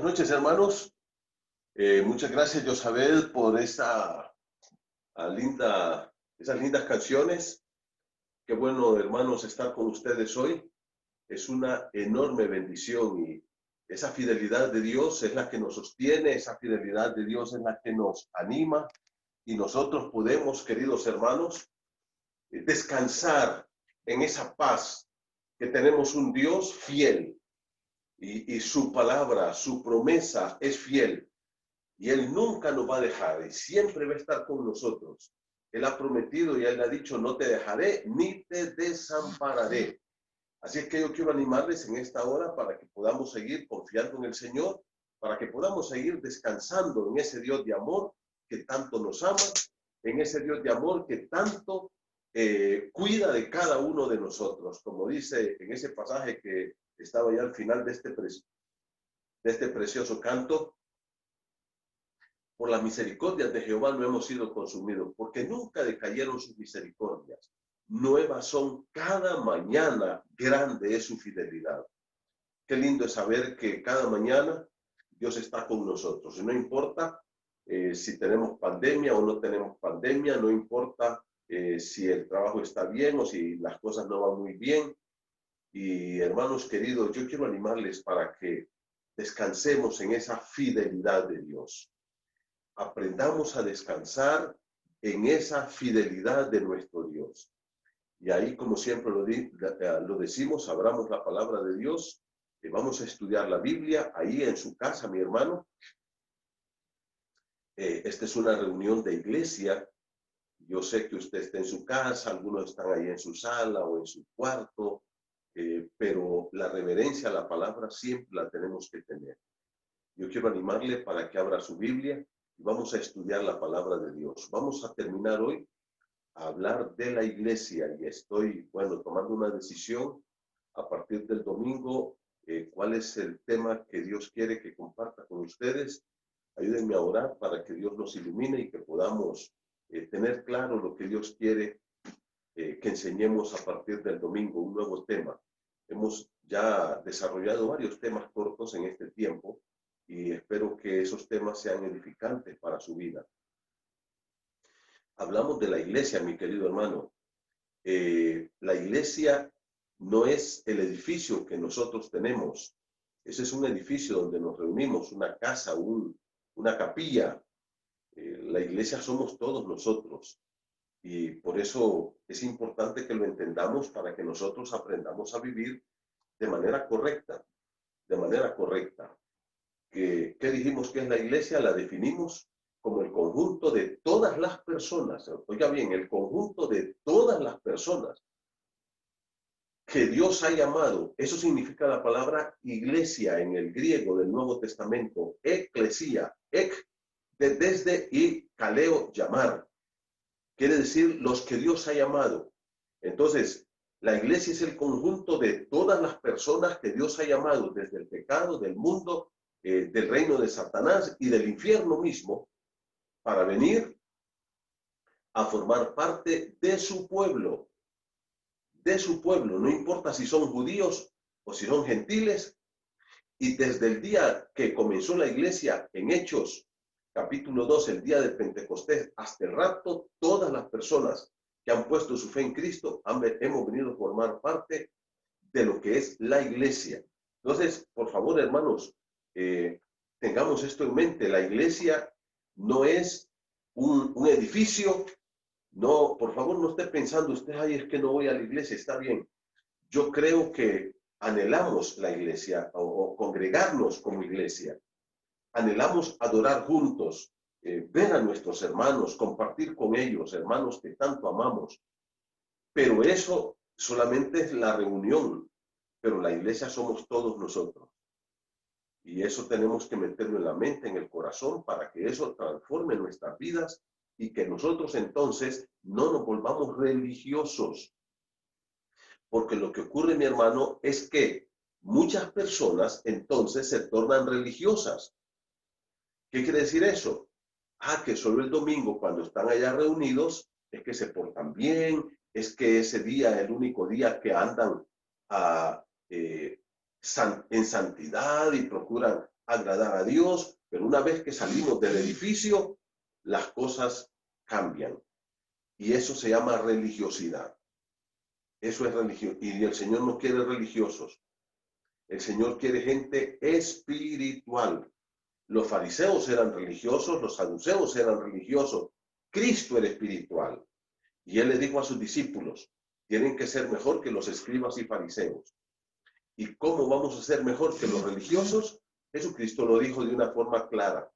Buenas noches, hermanos. Muchas gracias, Josabel, por esas lindas canciones. Qué bueno, hermanos, estar con ustedes hoy. Es una enorme bendición y esa fidelidad de Dios es la que nos sostiene, esa fidelidad de Dios es la que nos anima y nosotros podemos, queridos hermanos, descansar en esa paz que tenemos un Dios fiel y su palabra, su promesa es fiel. Y Él nunca nos va a dejar y siempre va a estar con nosotros. Él ha prometido y Él ha dicho, no te dejaré ni te desampararé. Así es que yo quiero animarles en esta hora para que podamos seguir confiando en el Señor, para que podamos seguir descansando en ese Dios de amor que tanto nos ama, en ese Dios de amor que tanto cuida de cada uno de nosotros. Como dice en ese pasaje que estaba ya al final de este precioso canto, por las misericordias de Jehová no hemos sido consumidos, porque nunca decayeron sus misericordias. Nuevas son cada mañana, grande es su fidelidad. Qué lindo es saber que cada mañana Dios está con nosotros. Y no importa si tenemos pandemia o no tenemos pandemia, no importa si el trabajo está bien o si las cosas no van muy bien. Y hermanos queridos, yo quiero animarles para que descansemos en esa fidelidad de Dios. Aprendamos a descansar en esa fidelidad de nuestro Dios. Y ahí, como siempre lo decimos, abramos la palabra de Dios, vamos a estudiar la Biblia, ahí en su casa, mi hermano. Esta es una reunión de iglesia. Yo sé que usted está en su casa, algunos están ahí en su sala o en su cuarto, pero la reverencia a la palabra siempre la tenemos que tener. Yo quiero animarle para que abra su Biblia. Vamos a estudiar la palabra de Dios. Vamos a terminar hoy a hablar de la iglesia y estoy, tomando una decisión a partir del domingo, cuál es el tema que Dios quiere que comparta con ustedes. Ayúdenme a orar para que Dios nos ilumine y que podamos tener claro lo que Dios quiere que enseñemos a partir del domingo, un nuevo tema. Hemos ya desarrollado varios temas cortos en este tiempo y espero que esos temas sean edificantes para su vida. Hablamos de la iglesia, mi querido hermano. La iglesia no es el edificio que nosotros tenemos. Ese es un edificio donde nos reunimos, una casa, una capilla. La iglesia somos todos nosotros. Y por eso es importante que lo entendamos para que nosotros aprendamos a vivir de manera correcta, de manera correcta. ¿Qué dijimos que es la iglesia? La definimos como el conjunto de todas las personas. Oiga bien, el conjunto de todas las personas que Dios ha llamado. Eso significa la palabra iglesia en el griego del Nuevo Testamento. Eclesia, desde y kaleo, llamar. Quiere decir los que Dios ha llamado. Entonces, la iglesia es el conjunto de todas las personas que Dios ha llamado desde el pecado, del mundo, del reino de Satanás y del infierno mismo, para venir a formar parte de su pueblo. De su pueblo, no importa si son judíos o si son gentiles. Y desde el día que comenzó la iglesia en Hechos, capítulo 2, el día de Pentecostés, hasta el rapto, todas las personas que han puesto su fe en Cristo hemos venido a formar parte de lo que es la iglesia. Entonces, por favor, hermanos, tengamos esto en mente. La iglesia no es un edificio. No, por favor, no esté pensando usted, ay, es que no voy a la iglesia. Está bien. Yo creo que anhelamos la iglesia o congregarnos como iglesia. Anhelamos adorar juntos, ver a nuestros hermanos, compartir con ellos, hermanos que tanto amamos. Pero eso solamente es la reunión, pero la iglesia somos todos nosotros. Y eso tenemos que meterlo en la mente, en el corazón, para que eso transforme nuestras vidas y que nosotros entonces no nos volvamos religiosos. Porque lo que ocurre, mi hermano, es que muchas personas entonces se tornan religiosas. ¿Qué quiere decir eso? Que solo el domingo, cuando están allá reunidos, es que se portan bien, es que ese día es el único día que andan en santidad y procuran agradar a Dios, pero una vez que salimos del edificio, las cosas cambian. Y eso se llama religiosidad. Eso es religión. Y el Señor no quiere religiosos. El Señor quiere gente espiritual. Los fariseos eran religiosos, los saduceos eran religiosos. Cristo era espiritual. Y Él le dijo a sus discípulos, tienen que ser mejor que los escribas y fariseos. ¿Y cómo vamos a ser mejor que los religiosos? Jesucristo lo dijo de una forma clara.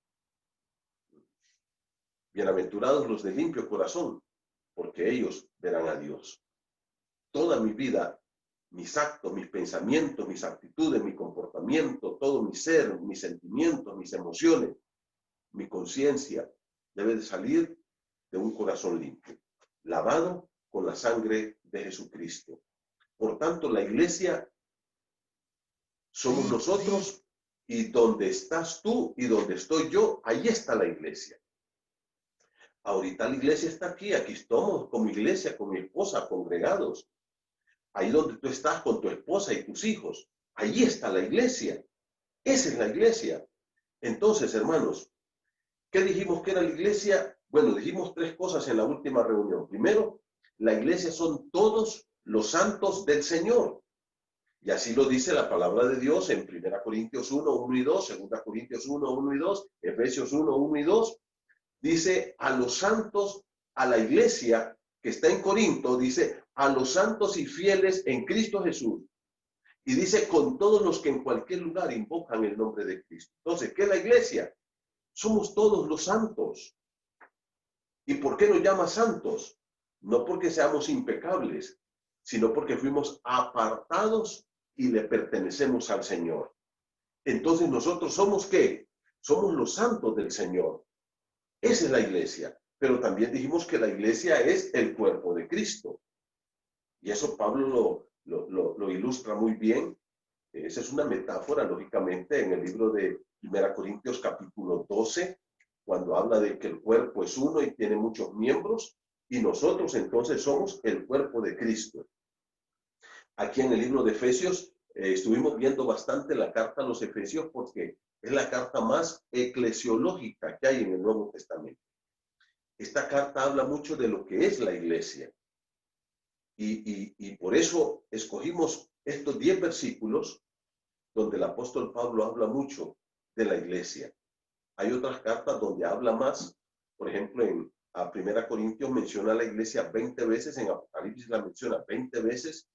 Bienaventurados los de limpio corazón, porque ellos verán a Dios. Toda mi vida, mis actos, mis pensamientos, mis actitudes, mi comportamiento, todo mi ser, mis sentimientos, mis emociones, mi conciencia, debe de salir de un corazón limpio, lavado con la sangre de Jesucristo. Por tanto, la iglesia somos nosotros, y donde estás tú y donde estoy yo, ahí está la iglesia. Ahorita la iglesia está aquí estamos como iglesia, con mi esposa, congregados. Ahí donde tú estás con tu esposa y tus hijos, ahí está la iglesia. Esa es la iglesia. Entonces, hermanos, ¿qué dijimos que era la iglesia? Bueno, dijimos tres cosas en la última reunión. Primero, la iglesia son todos los santos del Señor. Y así lo dice la palabra de Dios en 1 Corintios 1, 1 y 2, 2 Corintios 1, 1 y 2, Efesios 1, 1 y 2. Dice a los santos, a la iglesia que está en Corinto, dice a los santos y fieles en Cristo Jesús. Y dice con todos los que en cualquier lugar invocan el nombre de Cristo. Entonces, ¿qué es la iglesia? Somos todos los santos. ¿Y por qué nos llama santos? No porque seamos impecables, sino porque fuimos apartados y le pertenecemos al Señor. Entonces nosotros somos ¿qué? Somos los santos del Señor. Esa es la iglesia. Pero también dijimos que la iglesia es el cuerpo de Cristo. Y eso Pablo lo ilustra muy bien. Esa es una metáfora, lógicamente, en el libro de 1 Corintios capítulo 12, cuando habla de que el cuerpo es uno y tiene muchos miembros, y nosotros entonces somos el cuerpo de Cristo. Aquí en el libro de Efesios estuvimos viendo bastante la carta a los Efesios porque es la carta más eclesiológica que hay en el Nuevo Testamento. Esta carta habla mucho de lo que es la iglesia. Y por eso escogimos estos 10 versículos donde el apóstol Pablo habla mucho de la iglesia. Hay otras cartas donde habla más. Por ejemplo, en 1 Corintios menciona la iglesia 20 veces, en Apocalipsis la menciona 20 veces,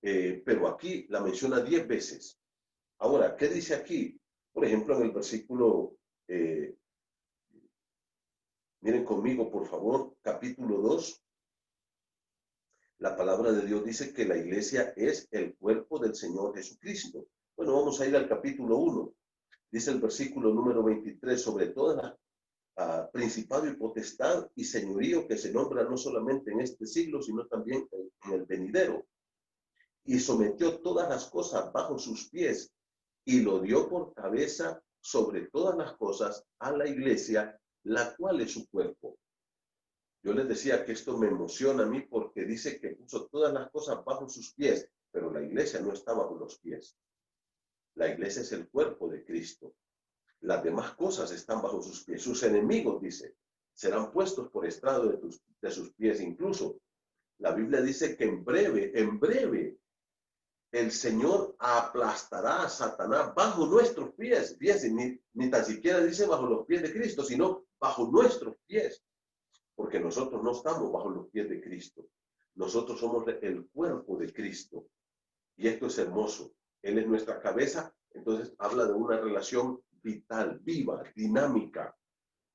pero aquí la menciona 10 veces. Ahora, ¿qué dice aquí? Por ejemplo, en el versículo, miren conmigo, por favor, capítulo 2. La palabra de Dios dice que la iglesia es el cuerpo del Señor Jesucristo. Bueno, vamos a ir al capítulo 1. Dice el versículo número 23, sobre toda la principado y potestad y señorío que se nombra no solamente en este siglo, sino también en el venidero. Y sometió todas las cosas bajo sus pies y lo dio por cabeza sobre todas las cosas a la iglesia, la cual es su cuerpo. Yo les decía que esto me emociona a mí porque dice que puso todas las cosas bajo sus pies, pero la iglesia no está bajo los pies. La iglesia es el cuerpo de Cristo. Las demás cosas están bajo sus pies. Sus enemigos, dice, serán puestos por estrado de sus pies. Incluso la Biblia dice que en breve, el Señor aplastará a Satanás bajo nuestros pies. Fíjense, ni tan siquiera dice bajo los pies de Cristo, sino bajo nuestros pies. Porque nosotros no estamos bajo los pies de Cristo. Nosotros somos el cuerpo de Cristo. Y esto es hermoso. Él es nuestra cabeza. Entonces habla de una relación vital, viva, dinámica.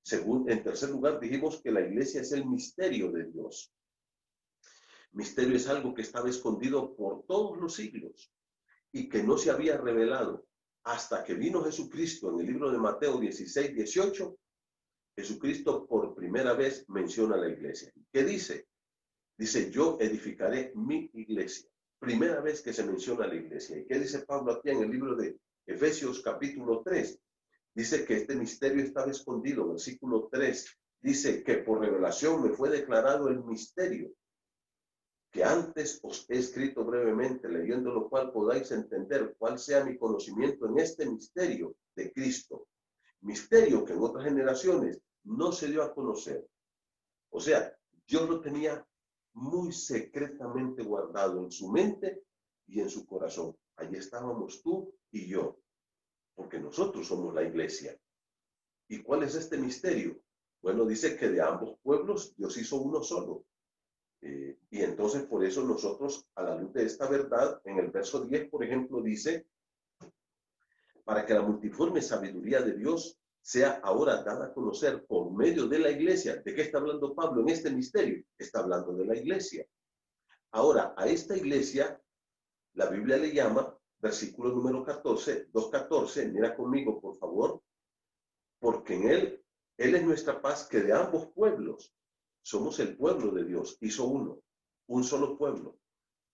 En tercer lugar, dijimos que la iglesia es el misterio de Dios. Misterio es algo que estaba escondido por todos los siglos y que no se había revelado hasta que vino Jesucristo. En el libro de Mateo 16, 18, Jesucristo por primera vez menciona a la iglesia. ¿Qué dice? Dice, yo edificaré mi iglesia. Primera vez que se menciona a la iglesia. ¿Y qué dice Pablo aquí en el libro de Efesios capítulo 3? Dice que este misterio estaba escondido. Versículo 3 dice que por revelación me fue declarado el misterio. que antes os he escrito brevemente, leyendo lo cual podáis entender cuál sea mi conocimiento en este misterio de Cristo. Misterio que en otras generaciones no se dio a conocer. O sea, Dios lo tenía muy secretamente guardado en su mente y en su corazón. Allí estábamos tú y yo, porque nosotros somos la iglesia. ¿Y cuál es este misterio? Bueno, dice que de ambos pueblos Dios hizo uno solo. Y entonces por eso nosotros, a la luz de esta verdad, en el verso 10, por ejemplo, dice, para que la multiforme sabiduría de Dios sea ahora dada a conocer por medio de la iglesia. ¿De qué está hablando Pablo en este misterio? Está hablando de la iglesia. Ahora, a esta iglesia, la Biblia le llama, versículo número 14, 2:14, mira conmigo, por favor, porque en él es nuestra paz, que de ambos pueblos somos el pueblo de Dios, hizo uno, un solo pueblo.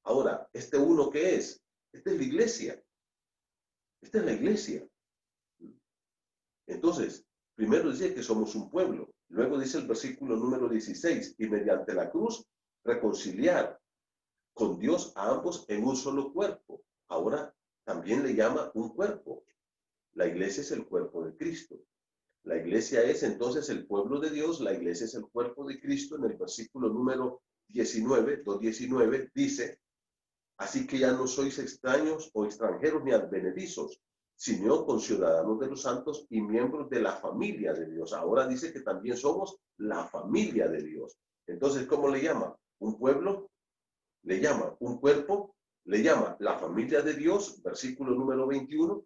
Ahora, ¿este uno qué es? Esta es la iglesia. Esta es la iglesia. Entonces, primero dice que somos un pueblo. Luego dice el versículo número 16, y mediante la cruz reconciliar con Dios a ambos en un solo cuerpo. Ahora también le llama un cuerpo. La iglesia es el cuerpo de Cristo. La iglesia es entonces el pueblo de Dios, la iglesia es el cuerpo de Cristo. En el versículo número 19, 2:19, dice, así que ya no sois extraños o extranjeros ni advenedizos, sino conciudadanos de los santos y miembros de la familia de Dios. Ahora dice que también somos la familia de Dios. Entonces, ¿cómo le llama? ¿Un pueblo? Le llama un cuerpo, le llama la familia de Dios, versículo número 21,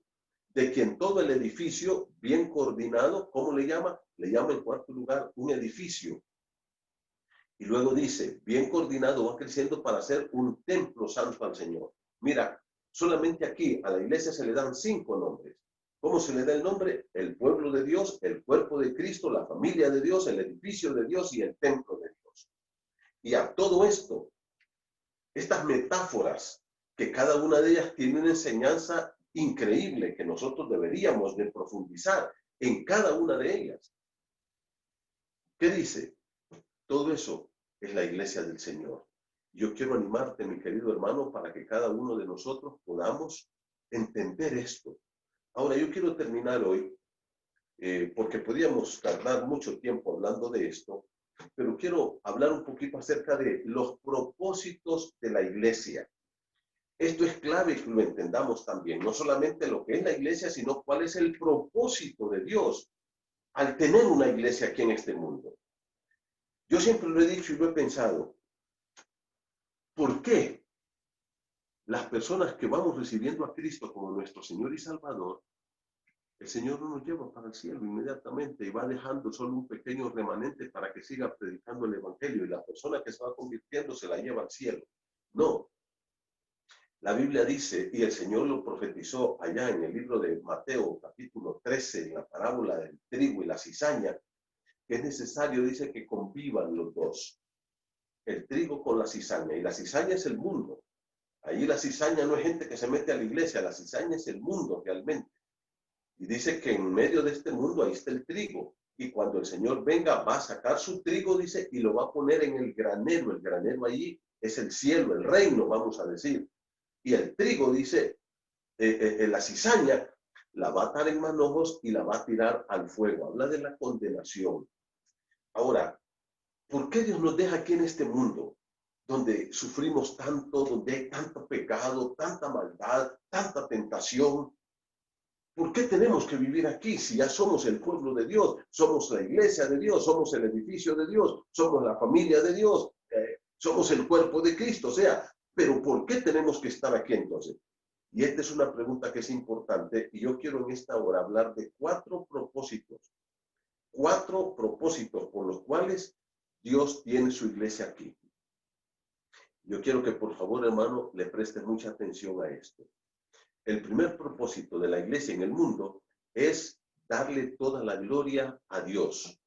de quien todo el edificio bien coordinado, ¿cómo le llama? Le llama en cuarto lugar un edificio. Y luego dice, bien coordinado va creciendo para ser un templo santo al Señor. Mira, solamente aquí a la iglesia se le dan 5 nombres. ¿Cómo se le da el nombre? El pueblo de Dios, el cuerpo de Cristo, la familia de Dios, el edificio de Dios y el templo de Dios. Y a todo esto, estas metáforas, que cada una de ellas tiene una enseñanza increíble que nosotros deberíamos de profundizar en cada una de ellas. ¿Qué dice? Todo eso es la iglesia del Señor. Yo quiero animarte, mi querido hermano, para que cada uno de nosotros podamos entender esto. Ahora, yo quiero terminar hoy, porque podríamos tardar mucho tiempo hablando de esto, pero quiero hablar un poquito acerca de los propósitos de la iglesia. Esto es clave que lo entendamos también, no solamente lo que es la iglesia, sino cuál es el propósito de Dios al tener una iglesia aquí en este mundo. Yo siempre lo he dicho y lo he pensado, ¿por qué las personas que vamos recibiendo a Cristo como nuestro Señor y Salvador, el Señor no nos lleva para el cielo inmediatamente y va dejando solo un pequeño remanente para que siga predicando el Evangelio y la persona que se va convirtiendo se la lleva al cielo? No. La Biblia dice, y el Señor lo profetizó allá en el libro de Mateo, capítulo 13, en la parábola del trigo y la cizaña, que es necesario, dice, que convivan los dos, el trigo con la cizaña, y la cizaña es el mundo. Allí la cizaña no es gente que se mete a la iglesia, la cizaña es el mundo realmente. Y dice que en medio de este mundo ahí está el trigo, y cuando el Señor venga va a sacar su trigo, dice, y lo va a poner en el granero allí es el cielo, el reino, vamos a decir. Y el trigo, dice, la cizaña, la va a atar en manojos y la va a tirar al fuego. Habla de la condenación. Ahora, ¿por qué Dios nos deja aquí en este mundo, donde sufrimos tanto, donde hay tanto pecado, tanta maldad, tanta tentación? ¿Por qué tenemos que vivir aquí si ya somos el pueblo de Dios, somos la iglesia de Dios, somos el edificio de Dios, somos la familia de Dios, somos el cuerpo de Cristo? O sea, ¿pero por qué tenemos que estar aquí entonces? Y esta es una pregunta que es importante y yo quiero en esta hora hablar de 4 propósitos. 4 propósitos por los cuales Dios tiene su iglesia aquí. Yo quiero que por favor, hermano, le preste mucha atención a esto. El primer propósito de la iglesia en el mundo es darle toda la gloria a Dios.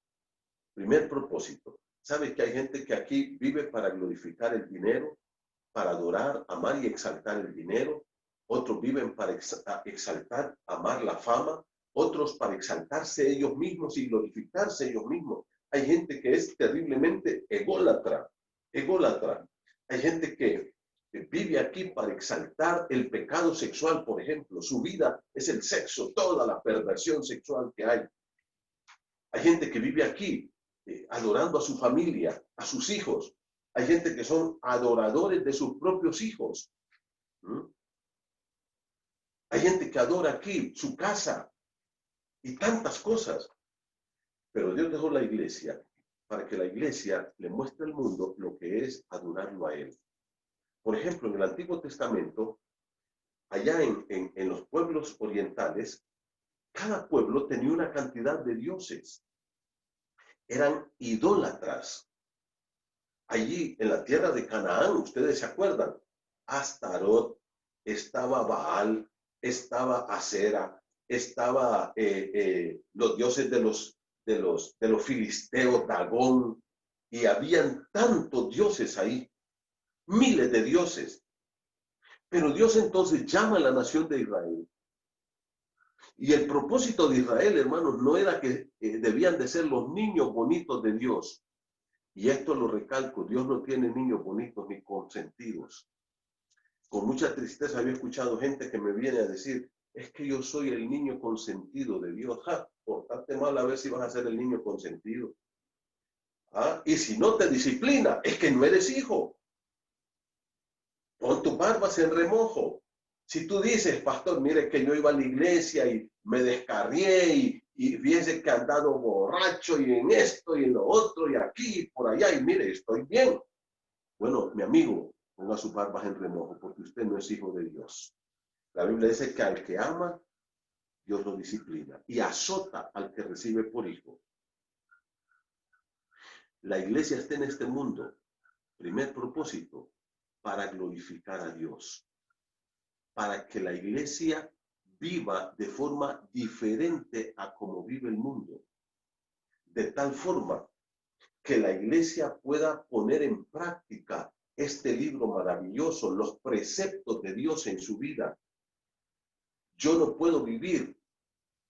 Primer propósito. ¿Sabe que hay gente que aquí vive para glorificar el dinero, para adorar, amar y exaltar el dinero? Otros viven para exaltar, amar la fama. Otros para exaltarse ellos mismos y glorificarse ellos mismos. Hay gente que es terriblemente ególatra. Ególatra. Hay gente que vive aquí para exaltar el pecado sexual, por ejemplo. Su vida es el sexo, toda la perversión sexual que hay. Hay gente que vive aquí adorando a su familia, a sus hijos. Hay gente que son adoradores de sus propios hijos. ¿Mm? Hay gente que adora aquí su casa y tantas cosas. Pero Dios dejó la iglesia para que la iglesia le muestre al mundo lo que es adorarlo a Él. Por ejemplo, en el Antiguo Testamento, allá en los pueblos orientales, cada pueblo tenía una cantidad de dioses. Eran idólatras. Allí en la tierra de Canaán, ustedes se acuerdan, Astarot, estaba Baal, estaba Acera, estaba los dioses de los filisteos, Dagón, y habían tantos dioses ahí, miles de dioses. Pero Dios entonces llama a la nación de Israel. Y el propósito de Israel, hermanos, no era que debían de ser los niños bonitos de Dios. Y esto lo recalco, Dios no tiene niños bonitos ni consentidos. Con mucha tristeza había escuchado gente que me viene a decir, es que yo soy el niño consentido de Dios. Portate mal a ver si vas a ser el niño consentido. Y si no te disciplina, es que no eres hijo. Pon tu barbas en remojo. Si tú dices, pastor, mire que yo iba a la iglesia y me descarrié y fíjese que he andado borracho y en esto y en lo otro y aquí y por allá y mire, estoy bien. Bueno, mi amigo, ponga sus barbas en remojo porque usted no es hijo de Dios. La Biblia dice que al que ama, Dios lo disciplina y azota al que recibe por hijo. La iglesia está en este mundo, primer propósito, para glorificar a Dios. Para que la iglesia viva de forma diferente a como vive el mundo. De tal forma que la iglesia pueda poner en práctica este libro maravilloso, los preceptos de Dios en su vida. Yo no puedo vivir,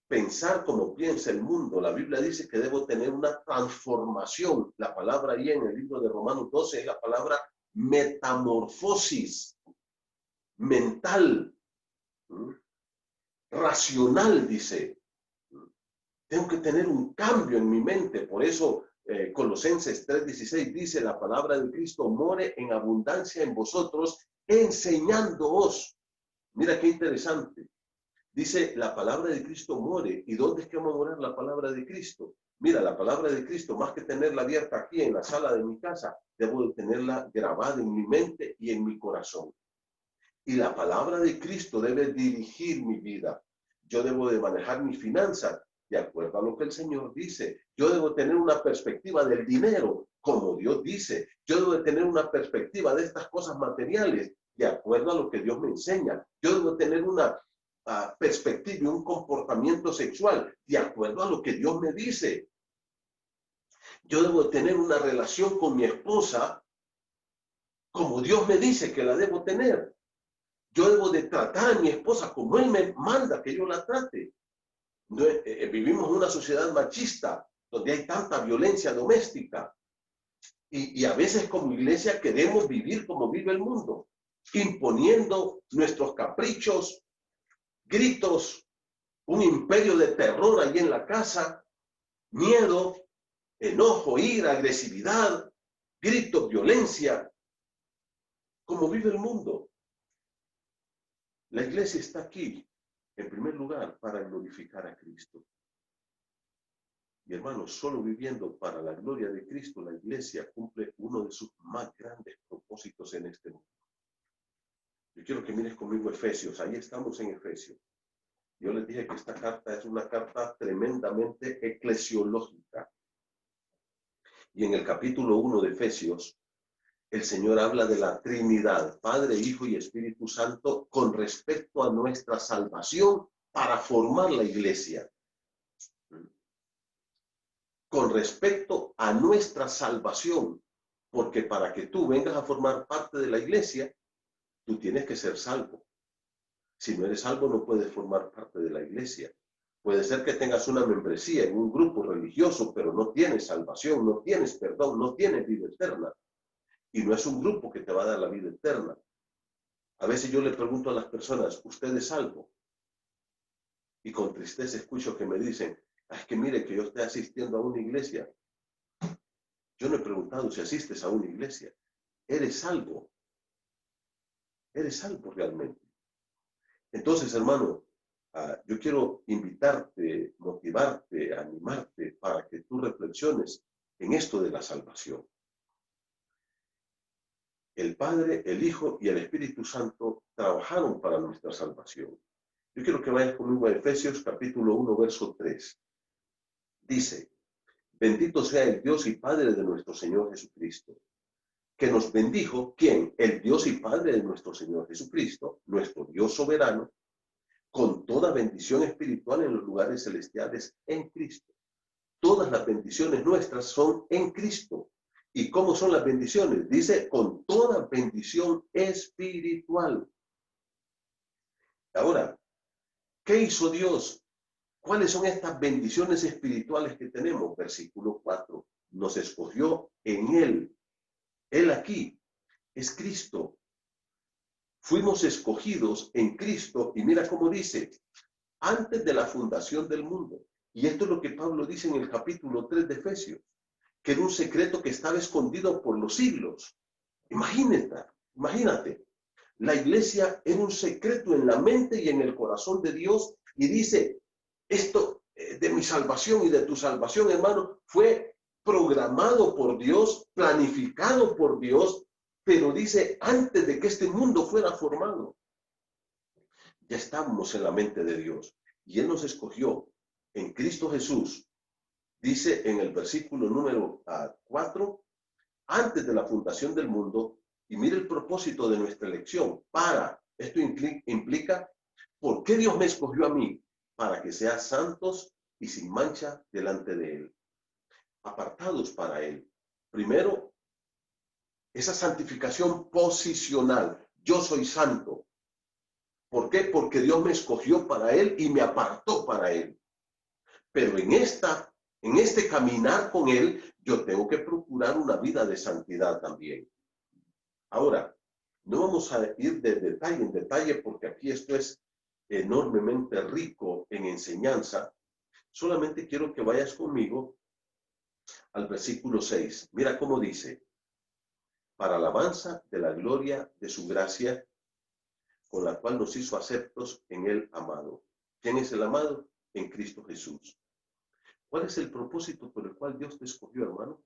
pensar como piensa el mundo. La Biblia dice que debo tener una transformación. La palabra ahí en el libro de Romanos 12 es la palabra metamorfosis mental. Racional, dice. Tengo que tener un cambio en mi mente. Por eso Colosenses 3:16 dice, la palabra de Cristo more en abundancia en vosotros, enseñándoos. Mira qué interesante. Dice, la palabra de Cristo more. ¿Y dónde es que va a morar la palabra de Cristo? Mira, la palabra de Cristo, más que tenerla abierta aquí en la sala de mi casa, debo de tenerla grabada en mi mente y en mi corazón. Y la palabra de Cristo debe dirigir mi vida. Yo debo de manejar mis finanzas de acuerdo a lo que el Señor dice. Yo debo tener una perspectiva del dinero, como Dios dice. Yo debo de tener una perspectiva de estas cosas materiales, de acuerdo a lo que Dios me enseña. Yo debo tener una perspectiva y un comportamiento sexual, de acuerdo a lo que Dios me dice. Yo debo de tener una relación con mi esposa, como Dios me dice que la debo tener. Yo debo de tratar a mi esposa como Él me manda que yo la trate. No, vivimos en una sociedad machista donde hay tanta violencia doméstica. Y a veces como iglesia queremos vivir como vive el mundo, imponiendo nuestros caprichos, gritos, un imperio de terror allí en la casa, miedo, enojo, ira, agresividad, gritos, violencia, como vive el mundo. La iglesia está aquí, en primer lugar, para glorificar a Cristo. Y hermanos, solo viviendo para la gloria de Cristo, la iglesia cumple uno de sus más grandes propósitos en este mundo. Yo quiero que mires conmigo Efesios, ahí estamos en Efesios. Yo les dije que esta carta es una carta tremendamente eclesiológica. Y en el capítulo 1 de Efesios, el Señor habla de la Trinidad, Padre, Hijo y Espíritu Santo, con respecto a nuestra salvación para formar la iglesia. Con respecto a nuestra salvación, porque para que tú vengas a formar parte de la iglesia, tú tienes que ser salvo. Si no eres salvo, no puedes formar parte de la iglesia. Puede ser que tengas una membresía en un grupo religioso, pero no tienes salvación, no tienes perdón, no tienes vida eterna. y no es un grupo que te va a dar la vida eterna. A veces yo le pregunto a las personas, ¿usted es salvo? Y con tristeza escucho que me dicen, es que mire que yo estoy asistiendo a una iglesia. Yo no he preguntado si asistes a una iglesia. ¿Eres salvo? ¿Eres salvo realmente? Entonces, hermano, yo quiero invitarte, motivarte, animarte para que tú reflexiones en esto de la salvación. El Padre, el Hijo y el Espíritu Santo trabajaron para nuestra salvación. Yo quiero que vayas conmigo a Efesios capítulo 1, verso 3. Dice, bendito sea el Dios y Padre de nuestro Señor Jesucristo, que nos bendijo, ¿quién? El Dios y Padre de nuestro Señor Jesucristo, nuestro Dios soberano, con toda bendición espiritual en los lugares celestiales en Cristo. Todas las bendiciones nuestras son en Cristo. ¿Y cómo son las bendiciones? Dice, con toda bendición espiritual. Ahora, ¿qué hizo Dios? ¿Cuáles son estas bendiciones espirituales que tenemos? Versículo 4. Nos escogió en Él. Él aquí es Cristo. Fuimos escogidos en Cristo. Y mira cómo dice, antes de la fundación del mundo. Y esto es lo que Pablo dice en el capítulo 3 de Efesios, que era un secreto que estaba escondido por los siglos. Imagínate, la iglesia era un secreto en la mente y en el corazón de Dios, y dice, esto de mi salvación y de tu salvación, hermano, fue programado por Dios, planificado por Dios, pero dice, antes de que este mundo fuera formado, ya estábamos en la mente de Dios, y Él nos escogió en Cristo Jesús. Dice en el versículo número 4, antes de la fundación del mundo, y mire el propósito de nuestra elección, esto implica, ¿por qué Dios me escogió a mí? Para que sean santos y sin mancha delante de Él, apartados para Él. Primero, esa santificación posicional, yo soy santo. ¿Por qué? Porque Dios me escogió para Él y me apartó para Él. Pero en este caminar con Él, yo tengo que procurar una vida de santidad también. Ahora, no vamos a ir de detalle en detalle porque aquí esto es enormemente rico en enseñanza. Solamente quiero que vayas conmigo al versículo 6. Mira cómo dice, para alabanza de la gloria de su gracia, con la cual nos hizo aceptos en el amado. ¿Quién es el amado? En Cristo Jesús. ¿Cuál es el propósito por el cual Dios te escogió, hermano?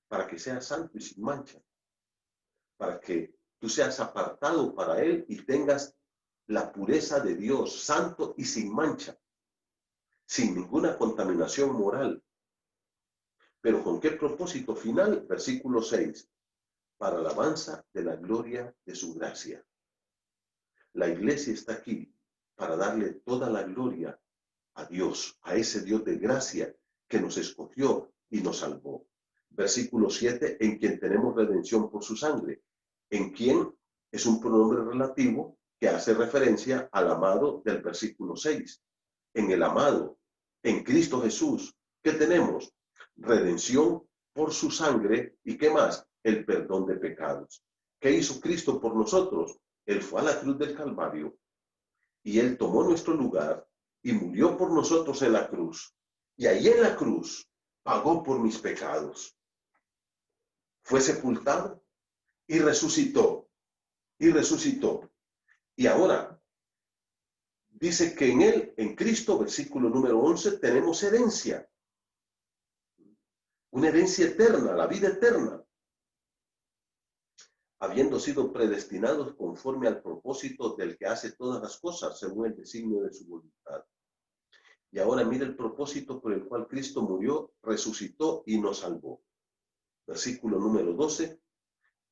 Para que seas santo y sin mancha. Para que tú seas apartado para Él y tengas la pureza de Dios, santo y sin mancha, sin ninguna contaminación moral. ¿Pero con qué propósito final? Versículo 6. Para alabanza de la gloria de su gracia. La iglesia está aquí para darle toda la gloria a Dios, a ese Dios de gracia que nos escogió y nos salvó. Versículo 7, en quien tenemos redención por su sangre. En quien es un pronombre relativo que hace referencia al amado del versículo 6. En el amado, en Cristo Jesús, ¿qué tenemos? Redención por su sangre y ¿qué más? El perdón de pecados. ¿Qué hizo Cristo por nosotros? Él fue a la cruz del Calvario y Él tomó nuestro lugar y murió por nosotros en la cruz. Y ahí en la cruz pagó por mis pecados. Fue sepultado y resucitó. Y resucitó. Y ahora dice que en Él, en Cristo, versículo número 11, tenemos herencia. Una herencia eterna, la vida eterna. Habiendo sido predestinados conforme al propósito del que hace todas las cosas según el designio de su voluntad. Y ahora mira el propósito por el cual Cristo murió, resucitó y nos salvó. Versículo número 12,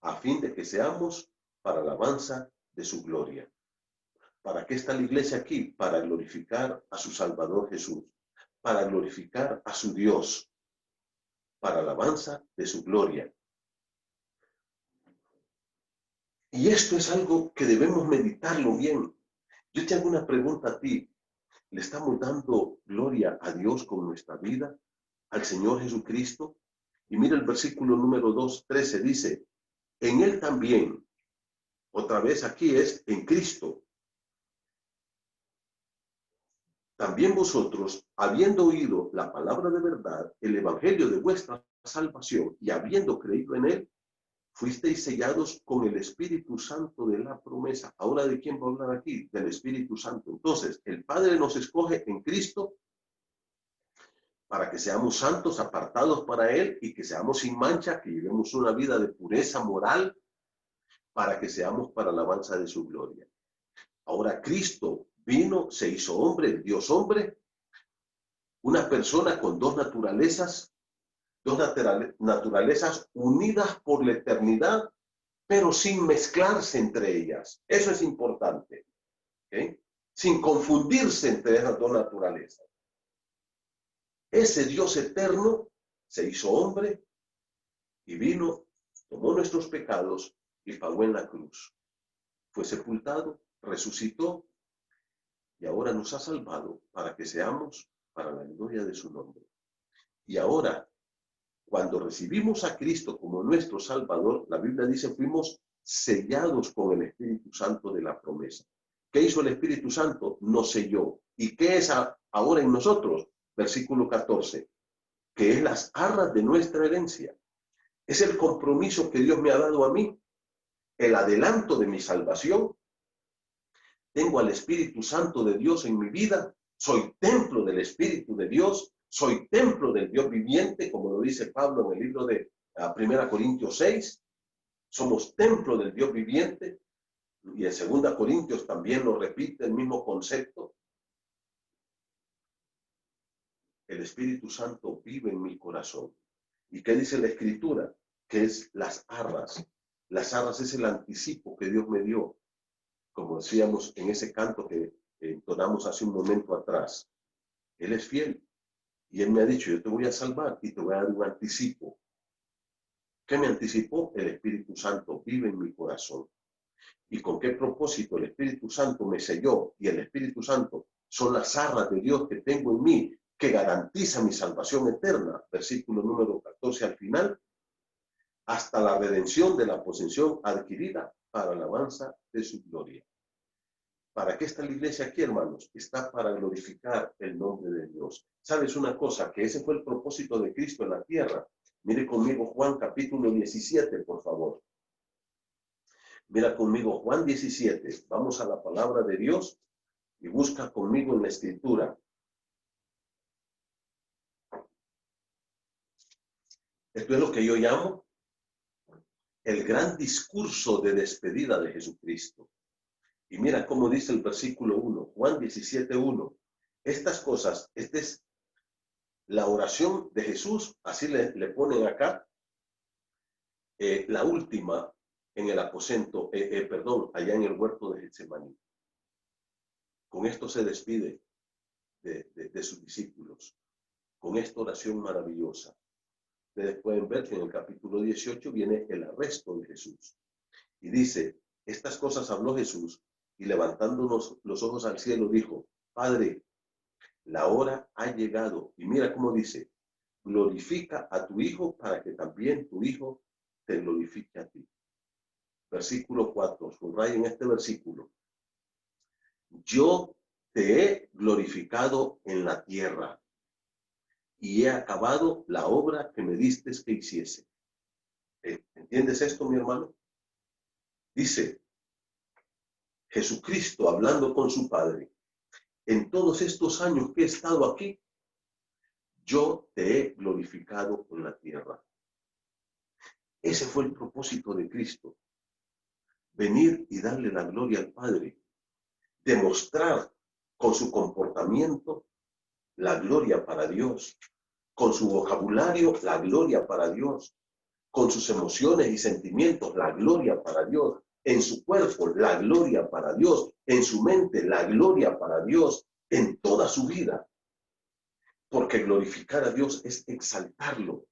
a fin de que seamos para alabanza de su gloria. ¿Para qué está la iglesia aquí? Para glorificar a su Salvador Jesús, para glorificar a su Dios, para alabanza de su gloria. Y esto es algo que debemos meditarlo bien. Yo te hago una pregunta a ti. ¿Le estamos dando gloria a Dios con nuestra vida, al Señor Jesucristo? Y mira el versículo número 2, 13, dice, en él también, otra vez aquí es en Cristo, también vosotros, habiendo oído la palabra de verdad, el evangelio de vuestra salvación, y habiendo creído en él, fuisteis sellados con el Espíritu Santo de la promesa. Ahora, ¿de quién va a hablar aquí? Del Espíritu Santo. Entonces, el Padre nos escoge en Cristo para que seamos santos, apartados para él, y que seamos sin mancha, que llevemos una vida de pureza moral, para que seamos para alabanza de su gloria. Ahora Cristo vino, se hizo hombre, Dios hombre, una persona con dos naturalezas unidas por la eternidad, pero sin mezclarse entre ellas. Eso es importante, ¿okay? Sin confundirse entre esas dos naturalezas. Ese Dios eterno se hizo hombre y vino, tomó nuestros pecados y pagó en la cruz. Fue sepultado, resucitó y ahora nos ha salvado para que seamos para la gloria de su nombre. Y ahora, cuando recibimos a Cristo como nuestro Salvador, la Biblia dice, fuimos sellados con el Espíritu Santo de la promesa. ¿Qué hizo el Espíritu Santo? Nos selló. ¿Y qué es ahora en nosotros? Versículo 14, que es las arras de nuestra herencia. Es el compromiso que Dios me ha dado a mí, el adelanto de mi salvación. Tengo al Espíritu Santo de Dios en mi vida, soy templo del Espíritu de Dios, soy templo del Dios viviente, como lo dice Pablo en el libro de 1 Corintios 6, somos templo del Dios viviente, y en 2 Corintios también lo repite el mismo concepto. El Espíritu Santo vive en mi corazón. ¿Y qué dice la Escritura? Que es las arras. Las arras es el anticipo que Dios me dio, como decíamos en ese canto que entonamos hace un momento atrás. Él es fiel y Él me ha dicho, yo te voy a salvar y te voy a dar un anticipo. ¿Qué me anticipó? El Espíritu Santo vive en mi corazón. ¿Y con qué propósito? El Espíritu Santo me selló, y el Espíritu Santo son las arras de Dios que tengo en mí, que garantiza mi salvación eterna. Versículo número 14 al final, hasta la redención de la posesión adquirida para alabanza de su gloria. ¿Para qué está la iglesia aquí, hermanos? Está para glorificar el nombre de Dios. ¿Sabes una cosa? Que ese fue el propósito de Cristo en la tierra. Mire conmigo Juan capítulo 17, por favor. Mira conmigo Juan 17. Vamos a la palabra de Dios y busca conmigo en la Escritura. Esto es lo que yo llamo el gran discurso de despedida de Jesucristo. Y mira cómo dice el versículo 1, Juan 17, 1. Estas cosas, esta es la oración de Jesús, así le ponen acá, la última en el aposento, allá en el huerto de Getsemaní. Con esto se despide de sus discípulos, con esta oración maravillosa. Ustedes pueden ver que en el capítulo 18 viene el arresto de Jesús. Y dice, estas cosas habló Jesús, y levantándonos los ojos al cielo dijo, Padre, la hora ha llegado. Y mira cómo dice, glorifica a tu Hijo para que también tu Hijo te glorifique a ti. Versículo 4, subrayen este versículo. Yo te he glorificado en la tierra y he acabado la obra que me diste que hiciese. ¿Entiendes esto, mi hermano? Dice Jesucristo hablando con su Padre. En todos estos años que he estado aquí, yo te he glorificado en la tierra. Ese fue el propósito de Cristo. Venir y darle la gloria al Padre. Demostrar con su comportamiento la gloria para Dios. Con su vocabulario, la gloria para Dios. Con sus emociones y sentimientos, la gloria para Dios. En su cuerpo, la gloria para Dios. En su mente, la gloria para Dios. En toda su vida. Porque glorificar a Dios es exaltarlo.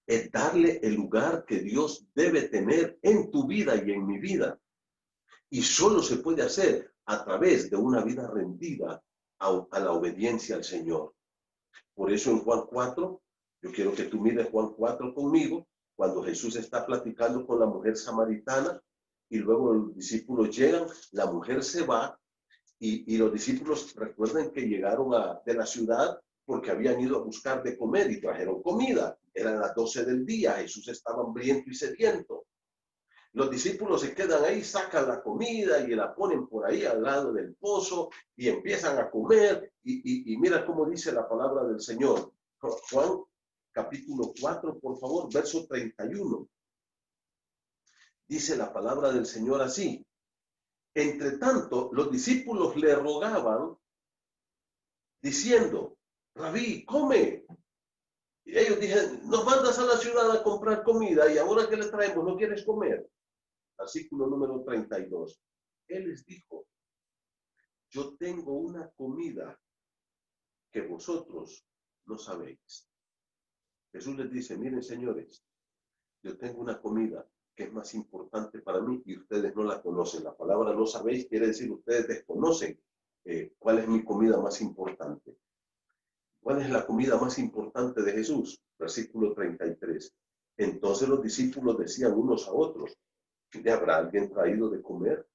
Es darle el lugar que Dios debe tener en tu vida y en mi vida. Y solo se puede hacer a través de una vida rendida a la obediencia al Señor. Por eso en Juan 4, yo quiero que tú mires Juan 4 conmigo, cuando Jesús está platicando con la mujer samaritana y luego los discípulos llegan, la mujer se va y los discípulos recuerden que llegaron de la ciudad porque habían ido a buscar de comer y trajeron comida. Eran las 12 del día, Jesús estaba hambriento y sediento. Los discípulos se quedan ahí, sacan la comida y la ponen por ahí al lado del pozo y empiezan a comer. Y mira cómo dice la palabra del Señor. Juan capítulo 4, por favor, verso 31. Dice la palabra del Señor así. Entre tanto, los discípulos le rogaban diciendo, Rabí, come. Y ellos dijeron, nos mandas a la ciudad a comprar comida y ahora que le traemos, ¿no quieres comer? Versículo número 32. Él les dijo, yo tengo una comida que vosotros no sabéis. Jesús les dice, miren señores, yo tengo una comida que es más importante para mí y ustedes no la conocen. La palabra no sabéis quiere decir ustedes desconocen cuál es mi comida más importante. ¿Cuál es la comida más importante de Jesús? Versículo 33. Entonces los discípulos decían unos a otros, ¿le habrá alguien traído de comer?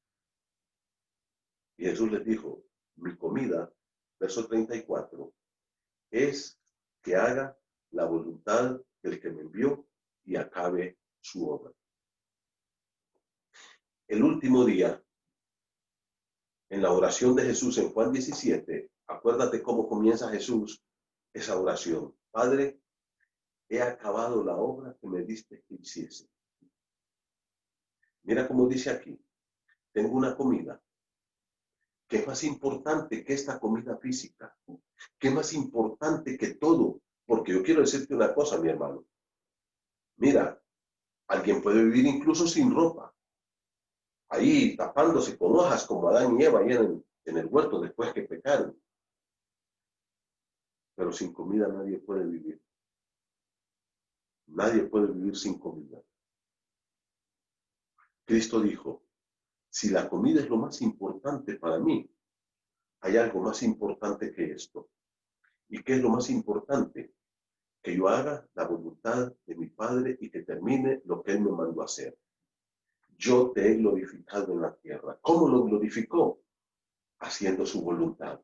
Y Jesús les dijo, mi comida, verso 34, es que haga la voluntad del que me envió y acabe su obra. El último día, en la oración de Jesús en Juan 17, acuérdate cómo comienza Jesús esa oración. Padre, he acabado la obra que me diste que hiciese. Mira cómo dice aquí, tengo una comida que es más importante que esta comida física, que es más importante que todo, porque yo quiero decirte una cosa, mi hermano. Mira, alguien puede vivir incluso sin ropa, ahí tapándose con hojas como Adán y Eva ahí en el huerto después que pecaron. Pero sin comida nadie puede vivir. Nadie puede vivir sin comida. Cristo dijo, si la comida es lo más importante para mí, hay algo más importante que esto. ¿Y qué es lo más importante? Que yo haga la voluntad de mi Padre y que termine lo que Él me mandó a hacer. Yo te he glorificado en la tierra. ¿Cómo lo glorificó? Haciendo su voluntad.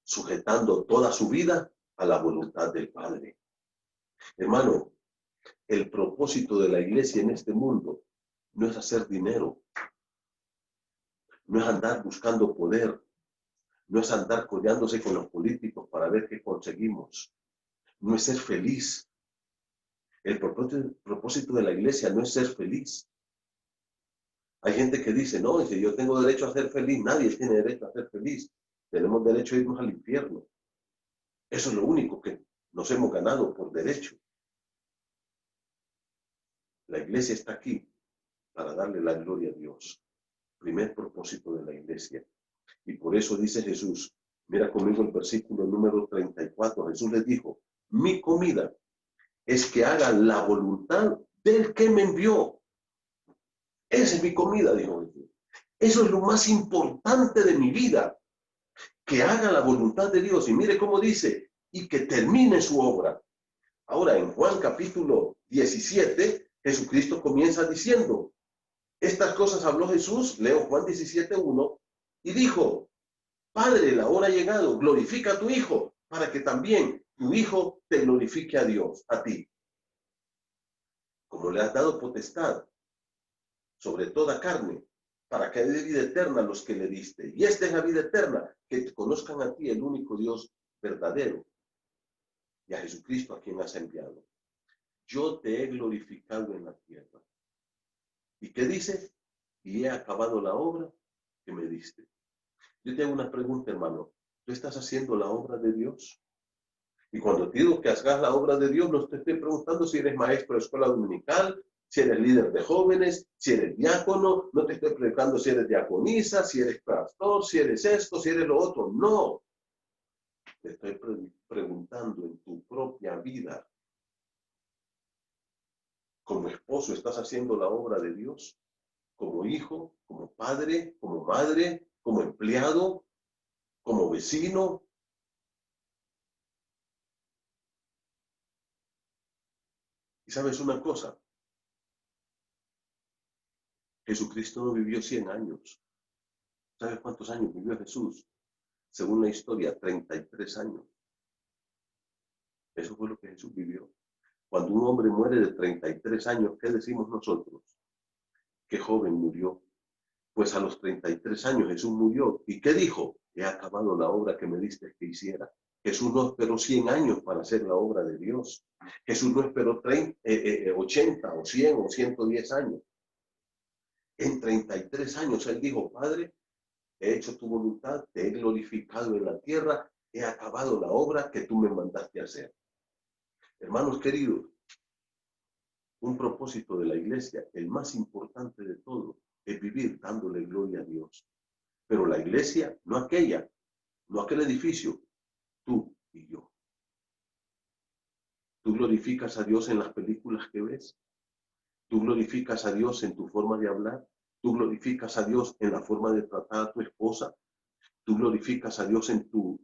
Sujetando toda su vida a la voluntad del Padre. Hermano, el propósito de la iglesia en este mundo no es hacer dinero. No es andar buscando poder. No es andar codeándose con los políticos para ver qué conseguimos. No es ser feliz. El propósito de la iglesia no es ser feliz. Hay gente que dice, no, dice, yo tengo derecho a ser feliz. Nadie tiene derecho a ser feliz. Tenemos derecho a irnos al infierno. Eso es lo único que nos hemos ganado por derecho. La iglesia está aquí para darle la gloria a Dios. Primer propósito de la iglesia. Y por eso dice Jesús, mira conmigo el versículo número 34. Jesús les dijo, mi comida es que haga la voluntad del que me envió. Esa es mi comida, dijo Jesús. Eso es lo más importante de mi vida. Que haga la voluntad de Dios. Y mire cómo dice, y que termine su obra. Ahora, en Juan capítulo 17, Jesucristo comienza diciendo, estas cosas habló Jesús, leo Juan 17:1, y dijo, Padre, la hora ha llegado, glorifica a tu Hijo, para que también tu Hijo te glorifique a Dios, a ti. Como le has dado potestad sobre toda carne, para que dé vida eterna a los que le diste. Y esta es la vida eterna, que te conozcan a ti, el único Dios verdadero, y a Jesucristo a quien has enviado. Yo te he glorificado en la tierra. ¿Y qué dice? Y he acabado la obra que me diste. Yo te hago una pregunta, hermano. ¿Tú estás haciendo la obra de Dios? Y cuando te digo que hagas la obra de Dios, no te estoy preguntando si eres maestro de escuela dominical, si eres líder de jóvenes, si eres diácono, no te estoy preguntando si eres diaconisa, si eres pastor, si eres esto, si eres lo otro. No. Te estoy preguntando en tu propia vida. Como esposo, ¿estás haciendo la obra de Dios? Como hijo, como padre, como madre, como empleado, como vecino. Y sabes una cosa, Jesucristo no vivió 100 años. ¿Sabes cuántos años vivió Jesús? Según la historia, 33 años. Eso fue lo que Jesús vivió. Cuando un hombre muere de 33 años, ¿qué decimos nosotros? ¿Qué joven murió? Pues a los 33 años Jesús murió. ¿Y qué dijo? He acabado la obra que me diste que hiciera. Jesús no esperó 100 años para hacer la obra de Dios. Jesús no esperó 80 o 100 o 110 años. En 33 años Él dijo, Padre, he hecho tu voluntad, te he glorificado en la tierra, he acabado la obra que tú me mandaste hacer. Hermanos queridos, un propósito de la iglesia, el más importante de todo, es vivir dándole gloria a Dios. Pero la iglesia, no aquella, no aquel edificio, tú y yo. ¿Tú glorificas a Dios en las películas que ves? ¿Tú glorificas a Dios en tu forma de hablar? ¿Tú glorificas a Dios en la forma de tratar a tu esposa? ¿Tú glorificas a Dios en tu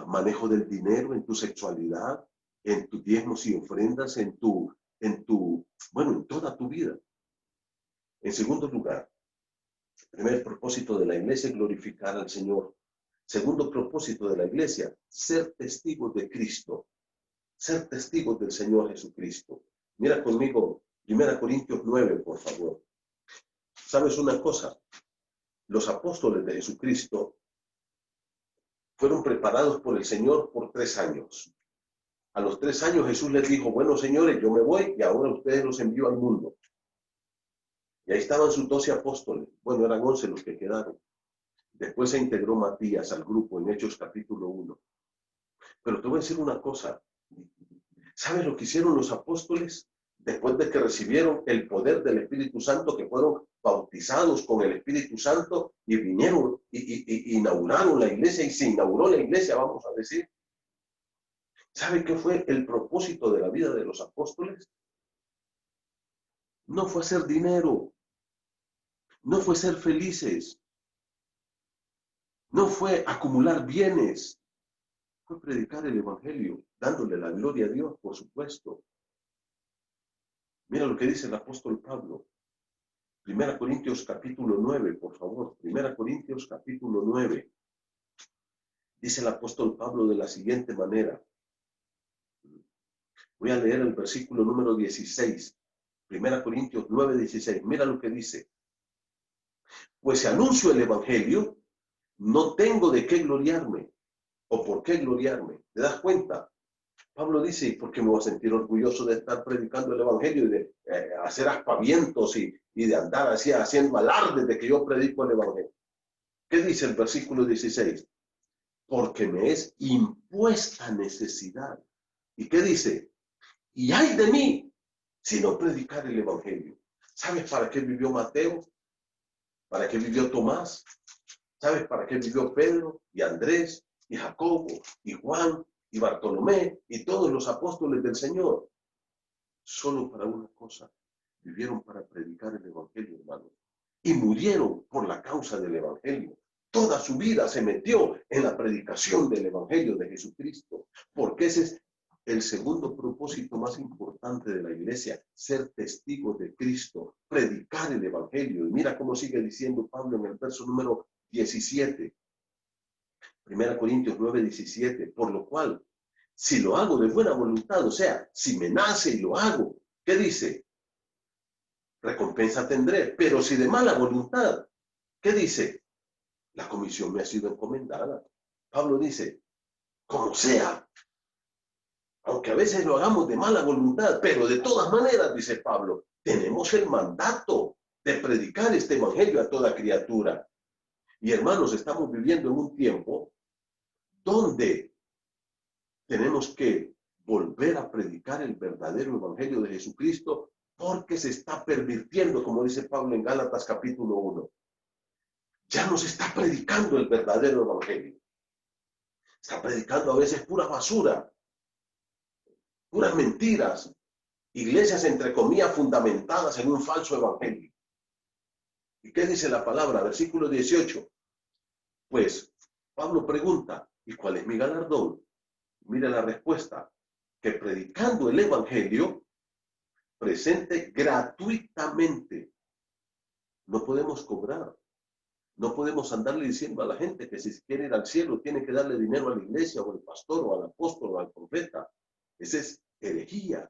manejo del dinero, en tu sexualidad, en tus diezmos y ofrendas, en toda tu vida? En segundo lugar, el primer propósito de la iglesia es glorificar al Señor. Segundo propósito de la iglesia, ser testigos de Cristo, ser testigos del Señor Jesucristo. Mira conmigo, 1 Corintios 9, por favor. ¿Sabes una cosa? Los apóstoles de Jesucristo fueron preparados por el Señor por 3 años. A los 3 años Jesús les dijo, bueno, señores, yo me voy y ahora ustedes los envío al mundo. Y ahí estaban sus 12 apóstoles. Bueno, eran 11 los que quedaron. Después se integró Matías al grupo en Hechos capítulo 1. Pero te voy a decir una cosa. ¿Sabes lo que hicieron los apóstoles? Después de que recibieron el poder del Espíritu Santo, que fueron bautizados con el Espíritu Santo y vinieron y inauguraron la iglesia y se inauguró la iglesia, vamos a decir. ¿Sabe qué fue el propósito de la vida de los apóstoles? No fue hacer dinero, no fue ser felices, no fue acumular bienes, fue predicar el Evangelio, dándole la gloria a Dios, por supuesto. Mira lo que dice el apóstol Pablo. 1 Corintios capítulo 9, por favor. 1 Corintios capítulo 9. Dice el apóstol Pablo de la siguiente manera. Voy a leer el versículo número 16. 1 Corintios 9, 16. Mira lo que dice. Pues si anuncio el Evangelio, no tengo de qué gloriarme. ¿O por qué gloriarme? ¿Te das cuenta? Pablo dice, ¿por qué me voy a sentir orgulloso de estar predicando el Evangelio y de hacer aspavientos y de andar así haciendo alardes de que yo predico el Evangelio? ¿Qué dice el versículo 16? Porque me es impuesta necesidad. ¿Y qué dice? Y ay de mí si no predicar el Evangelio. ¿Sabes para qué vivió Mateo? ¿Para qué vivió Tomás? ¿Sabes para qué vivió Pedro y Andrés y Jacobo y Juan y Bartolomé y todos los apóstoles del Señor? Solo para una cosa. Vivieron para predicar el Evangelio, hermanos. Y murieron por la causa del Evangelio. Toda su vida se metió en la predicación del Evangelio de Jesucristo. Porque ese es el segundo propósito más importante de la iglesia, ser testigos de Cristo, predicar el Evangelio. Y mira cómo sigue diciendo Pablo en el verso número 17. 1 Corintios 9, 17. Por lo cual, si lo hago de buena voluntad, o sea, si me nace y lo hago, ¿qué dice? Recompensa tendré. Pero si de mala voluntad, ¿qué dice? La comisión me ha sido encomendada. Pablo dice, como sea, aunque a veces lo hagamos de mala voluntad, pero de todas maneras, dice Pablo, tenemos el mandato de predicar este evangelio a toda criatura. Y hermanos, estamos viviendo en un tiempo donde tenemos que volver a predicar el verdadero evangelio de Jesucristo porque se está pervirtiendo, como dice Pablo en Gálatas capítulo 1. Ya no se está predicando el verdadero evangelio. Está predicando a veces pura basura, puras mentiras, iglesias entre comillas fundamentadas en un falso evangelio. ¿Y qué dice la palabra? Versículo 18. Pues Pablo pregunta, ¿y cuál es mi galardón? Mira la respuesta, que predicando el evangelio presente gratuitamente. No podemos cobrar. No podemos andarle diciendo a la gente que si quiere ir al cielo tiene que darle dinero a la iglesia o al pastor o al apóstol o al profeta. Esa es herejía.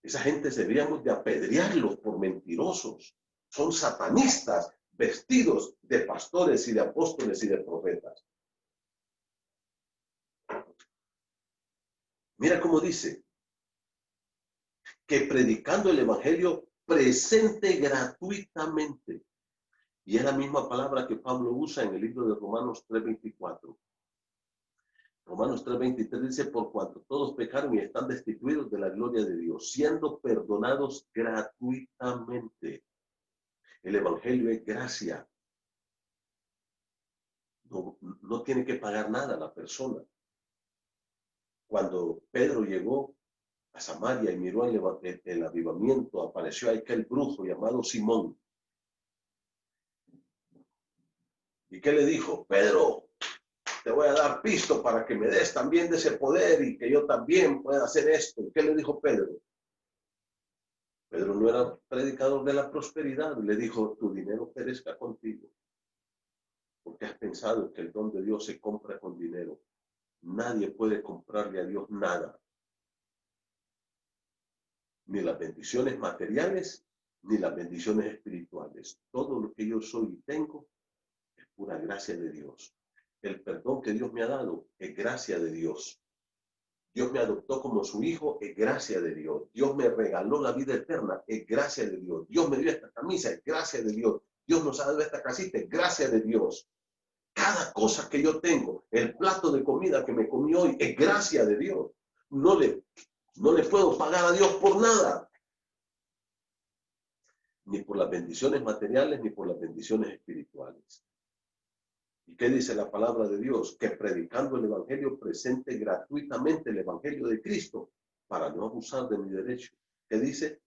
Esa gente deberíamos de apedrearlos por mentirosos. Son satanistas vestidos de pastores y de apóstoles y de profetas. Mira cómo dice que predicando el evangelio presente gratuitamente. Y es la misma palabra que Pablo usa en el libro de Romanos 3:24. Romanos 3:23 dice, por cuanto todos pecaron y están destituidos de la gloria de Dios, siendo perdonados gratuitamente. El evangelio es gracia. No tiene que pagar nada la persona. Cuando Pedro llegó a Samaria y miró el avivamiento, apareció aquel brujo llamado Simón. ¿Y qué le dijo? Pedro, te voy a dar pisto para que me des también de ese poder y que yo también pueda hacer esto. ¿Y qué le dijo Pedro? Pedro no era predicador de la prosperidad. Le dijo, tu dinero perezca contigo. Porque has pensado que el don de Dios se compra con dinero. Nadie puede comprarle a Dios nada. Ni las bendiciones materiales, ni las bendiciones espirituales. Todo lo que yo soy y tengo es pura gracia de Dios. El perdón que Dios me ha dado es gracia de Dios. Dios me adoptó como su hijo, es gracia de Dios. Dios me regaló la vida eterna, es gracia de Dios. Dios me dio esta camisa, es gracia de Dios. Dios nos ha dado esta casita, es gracia de Dios. Cada cosa que yo tengo, el plato de comida que me comí hoy, es gracia de Dios. No le puedo pagar a Dios por nada. Ni por las bendiciones materiales, ni por las bendiciones espirituales. ¿Y qué dice la palabra de Dios? Que predicando el evangelio presente gratuitamente el evangelio de Cristo para no abusar de mi derecho. ¿Qué dice?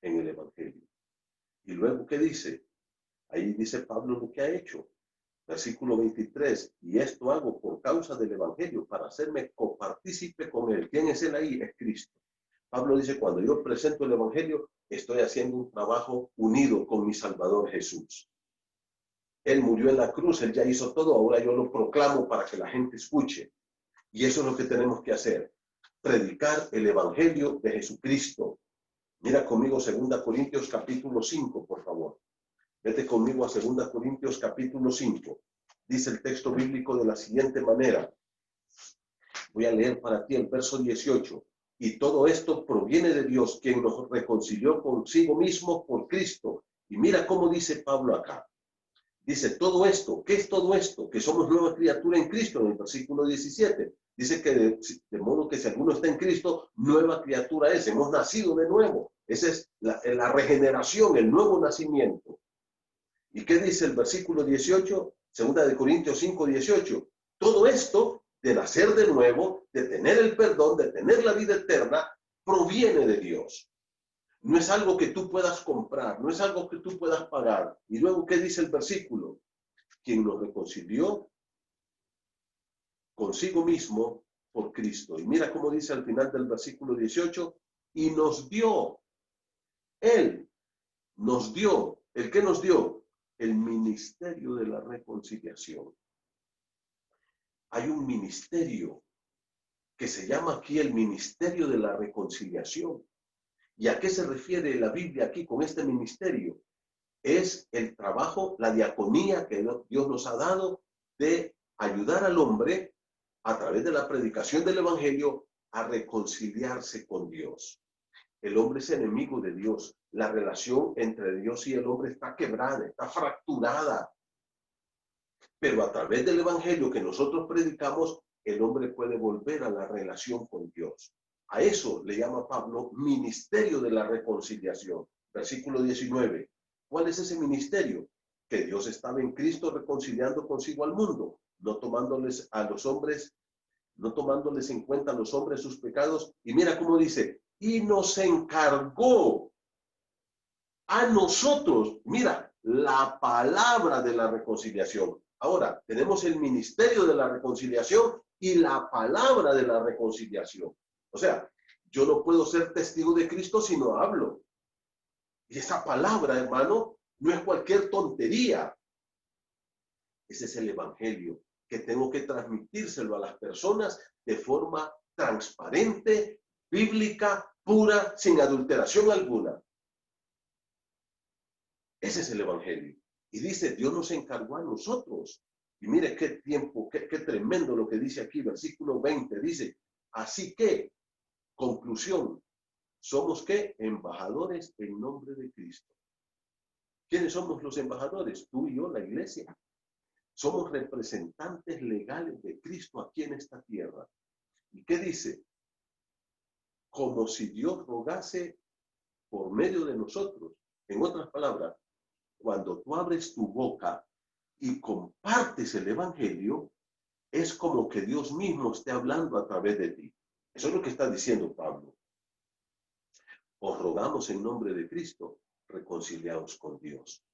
En el evangelio. Y luego, ¿qué dice? Ahí dice Pablo lo que ha hecho. Versículo 23. Y esto hago por causa del evangelio, para hacerme copartícipe con él. ¿Quién es él ahí? Es Cristo. Pablo dice, cuando yo presento el evangelio, estoy haciendo un trabajo unido con mi Salvador Jesús. Él murió en la cruz, Él ya hizo todo, ahora yo lo proclamo para que la gente escuche. Y eso es lo que tenemos que hacer, predicar el evangelio de Jesucristo. Mira conmigo 2 Corintios capítulo 5, por favor. Vete conmigo a 2 Corintios capítulo 5. Dice el texto bíblico de la siguiente manera. Voy a leer para ti el verso 18. Y todo esto proviene de Dios, quien nos reconcilió consigo mismo por Cristo. Y mira cómo dice Pablo acá. Dice todo esto. ¿Qué es todo esto? Que somos nueva criatura en Cristo, en el versículo 17. Dice que de modo que si alguno está en Cristo, nueva criatura es. Hemos nacido de nuevo. Esa es la regeneración, el nuevo nacimiento. ¿Y qué dice el versículo 18? 2 Corintios 5, 18. Todo esto de nacer de nuevo, de tener el perdón, de tener la vida eterna, proviene de Dios. No es algo que tú puedas comprar, no es algo que tú puedas pagar. Y luego, ¿qué dice el versículo? Quien nos reconcilió consigo mismo por Cristo. Y mira cómo dice al final del versículo 18, y nos dio, Él nos dio, ¿el qué nos dio? El ministerio de la reconciliación. Hay un ministerio que se llama aquí el ministerio de la reconciliación. ¿Y a qué se refiere la Biblia aquí con este ministerio? Es el trabajo, la diaconía que Dios nos ha dado de ayudar al hombre a través de la predicación del evangelio a reconciliarse con Dios. El hombre es enemigo de Dios. La relación entre Dios y el hombre está quebrada, está fracturada. Pero a través del evangelio que nosotros predicamos, el hombre puede volver a la relación con Dios. A eso le llama Pablo ministerio de la reconciliación. Versículo 19. ¿Cuál es ese ministerio? Que Dios estaba en Cristo reconciliando consigo al mundo, no tomándoles en cuenta a los hombres sus pecados. Y mira cómo dice, y nos encargó a nosotros, mira, la palabra de la reconciliación. Ahora, tenemos el ministerio de la reconciliación y la palabra de la reconciliación. O sea, Yo no puedo ser testigo de Cristo si no hablo. Y esa palabra, hermano, no es cualquier tontería. Ese es el evangelio que tengo que transmitírselo a las personas de forma transparente, bíblica, pura, sin adulteración alguna. Ese es el evangelio. Y dice, Dios nos encargó a nosotros. Y mire qué tiempo, qué tremendo lo que dice aquí, versículo 20. Dice, así que, conclusión, ¿somos qué? Embajadores en nombre de Cristo. ¿Quiénes somos los embajadores? Tú y yo, la iglesia. Somos representantes legales de Cristo aquí en esta tierra. ¿Y qué dice? Como si Dios rogase por medio de nosotros. En otras palabras, cuando tú abres tu boca y compartes el evangelio, es como que Dios mismo esté hablando a través de ti. Eso es lo que está diciendo Pablo. Os rogamos en nombre de Cristo, reconciliados con Dios.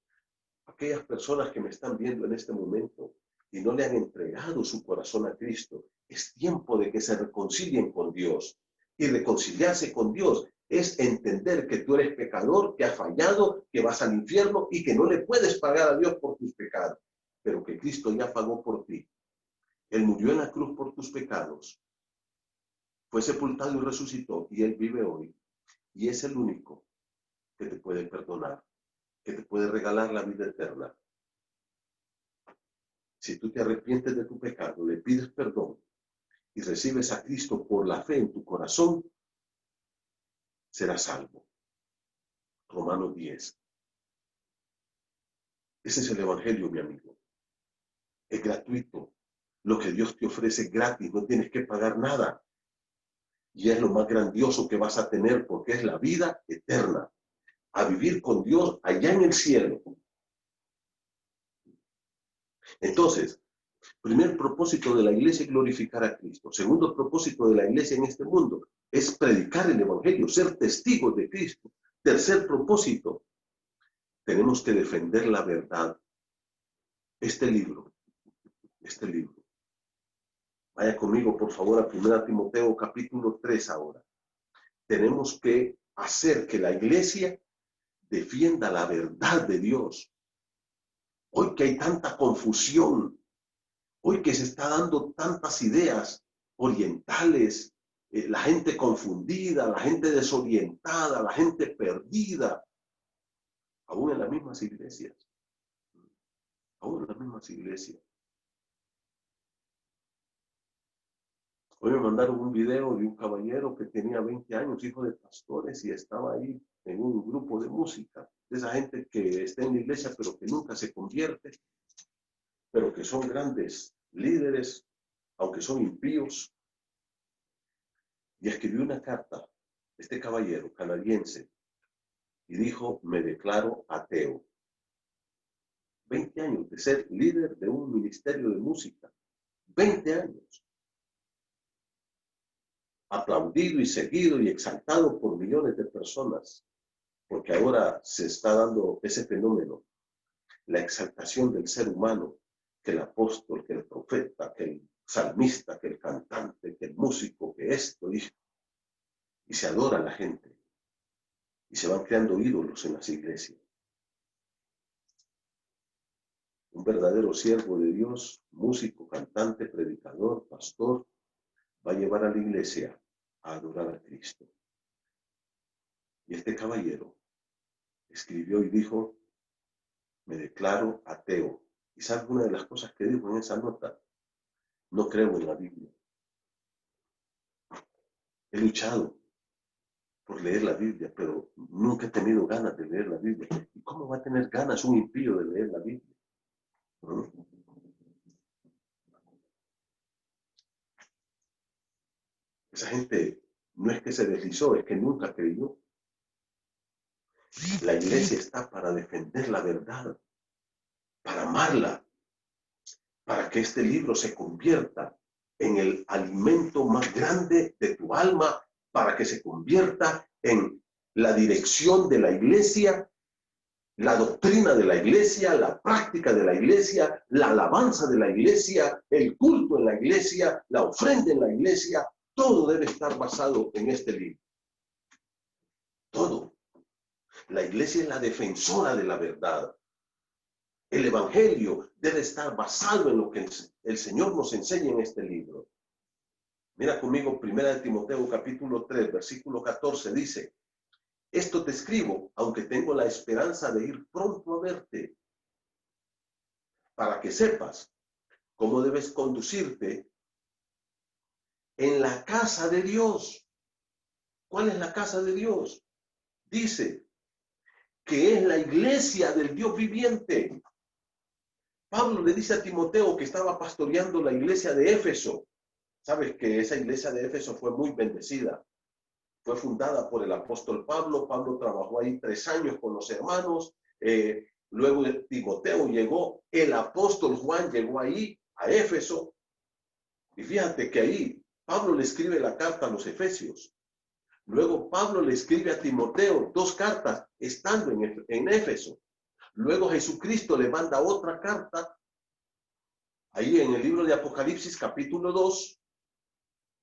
Aquellas personas que me están viendo en este momento y no le han entregado su corazón a Cristo, es tiempo de que se reconcilien con Dios. Y reconciliarse con Dios es entender que tú eres pecador, que has fallado, que vas al infierno y que no le puedes pagar a Dios por tus pecados, pero que Cristo ya pagó por ti. Él murió en la cruz por tus pecados, fue sepultado y resucitó, y Él vive hoy. Y es el único que te puede perdonar, que te puede regalar la vida eterna. Si tú te arrepientes de tu pecado, le pides perdón y recibes a Cristo por la fe en tu corazón, serás salvo. Romanos 10. Ese es el evangelio, mi amigo. Es gratuito. Lo que Dios te ofrece es gratis, no tienes que pagar nada. Y es lo más grandioso que vas a tener porque es la vida eterna. A vivir con Dios allá en el cielo. Entonces, primer propósito de la iglesia es glorificar a Cristo. Segundo propósito de la iglesia en este mundo es predicar el evangelio, ser testigos de Cristo. Tercer propósito, tenemos que defender la verdad. Este libro. Vaya conmigo, por favor, a 1 Timoteo capítulo 3 ahora. Tenemos que hacer que la iglesia defienda la verdad de Dios. Hoy que hay tanta confusión, hoy que se está dando tantas ideas orientales, la gente confundida, la gente desorientada, la gente perdida, aún en las mismas iglesias. Hoy me mandaron un video de un caballero que tenía 20 años, hijo de pastores, y estaba ahí en un grupo de música. De esa gente que está en la iglesia, pero que nunca se convierte, pero que son grandes líderes, aunque son impíos. Y escribió una carta, este caballero canadiense, y dijo, me declaro ateo. 20 años de ser líder de un ministerio de música. 20 años. Aplaudido y seguido y exaltado por millones de personas, porque ahora se está dando ese fenómeno, la exaltación del ser humano, que el apóstol, que el profeta, que el salmista, que el cantante, que el músico, que esto, y se adora a la gente, y se van creando ídolos en las iglesias. Un verdadero siervo de Dios, músico, cantante, predicador, pastor, va a llevar a la iglesia a adorar a Cristo. Y este caballero escribió y dijo, me declaro ateo. ¿Y sabes una de las cosas que dijo en esa nota? No creo en la Biblia. He luchado por leer la Biblia, pero nunca he tenido ganas de leer la Biblia. ¿Y cómo va a tener ganas un impío de leer la Biblia? ¿No? Esa gente no es que se deslizó, es que nunca creyó. La iglesia está para defender la verdad, para amarla, para que este libro se convierta en el alimento más grande de tu alma, para que se convierta en la dirección de la iglesia, la doctrina de la iglesia, la práctica de la iglesia, la alabanza de la iglesia, el culto en la iglesia, la ofrenda en la iglesia. Todo debe estar basado en este libro. todo. La iglesia es la defensora de la verdad. El evangelio debe estar basado en lo que el Señor nos enseña en este libro. Mira conmigo, 1 Timoteo capítulo 3, versículo 14, dice: esto te escribo, aunque tengo la esperanza de ir pronto a verte, para que sepas cómo debes conducirte en la casa de Dios. ¿Cuál es la casa de Dios? Dice que es la iglesia del Dios viviente. Pablo le dice a Timoteo que estaba pastoreando la iglesia de Éfeso. Sabes que esa iglesia de Éfeso fue muy bendecida. Fue fundada por el apóstol Pablo. Pablo trabajó ahí 3 años con los hermanos. Luego Timoteo llegó. El apóstol Juan llegó ahí, a Éfeso. Y fíjate que ahí Pablo le escribe la carta a los Efesios. Luego Pablo le escribe a Timoteo 2 cartas estando en Éfeso. Luego Jesucristo le manda otra carta ahí en el libro de Apocalipsis capítulo 2.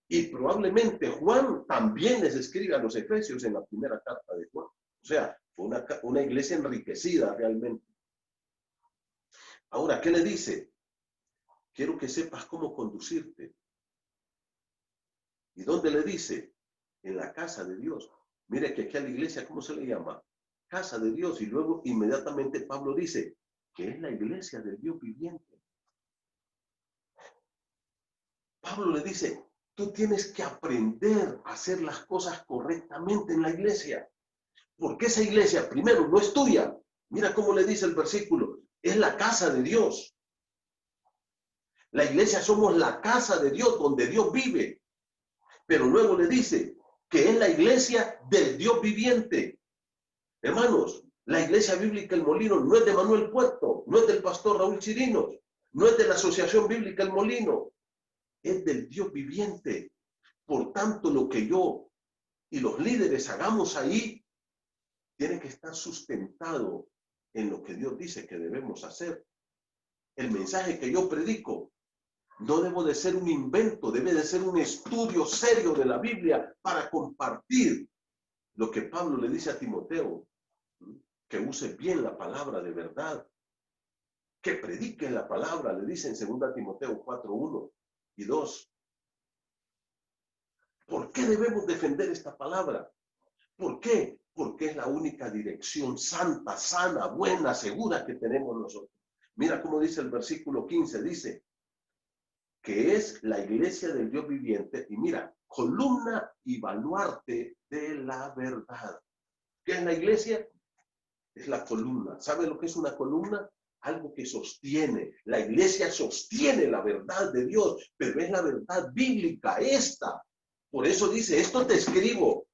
Y probablemente Juan también les escribe a los Efesios en la primera carta de Juan. O sea, fue una iglesia enriquecida realmente. Ahora, ¿qué le dice? Quiero que sepas cómo conducirte. ¿Y dónde le dice? En la casa de Dios. Mire que aquí a la iglesia, ¿cómo se le llama? Casa de Dios. Y luego inmediatamente Pablo dice que es la iglesia del Dios viviente. Pablo le dice, tú tienes que aprender a hacer las cosas correctamente en la iglesia. Porque esa iglesia, primero, no es tuya. Mira cómo le dice el versículo. Es la casa de Dios. La iglesia somos la casa de Dios, donde Dios vive. Pero luego le dice que es la iglesia del Dios viviente. Hermanos, la iglesia bíblica El Molino no es de Manuel Puerto, no es del pastor Raúl Chirinos, no es de la Asociación Bíblica El Molino, es del Dios viviente. Por tanto, lo que yo y los líderes hagamos ahí tiene que estar sustentado en lo que Dios dice que debemos hacer. El mensaje que yo predico no debo de ser un invento, debe de ser un estudio serio de la Biblia para compartir lo que Pablo le dice a Timoteo, que use bien la palabra de verdad, que predique la palabra, le dice en 2 Timoteo 4, 1 y 2. ¿Por qué debemos defender esta palabra? ¿Por qué? Porque es la única dirección santa, sana, buena, segura que tenemos nosotros. Mira cómo dice el versículo 15, dice que es la iglesia del Dios viviente y mira, columna y baluarte de la verdad. ¿Qué es la iglesia? Es la columna. ¿Sabe lo que es una columna? Algo que sostiene. La iglesia sostiene la verdad de Dios, pero es la verdad bíblica esta. Por eso dice, esto te escribo.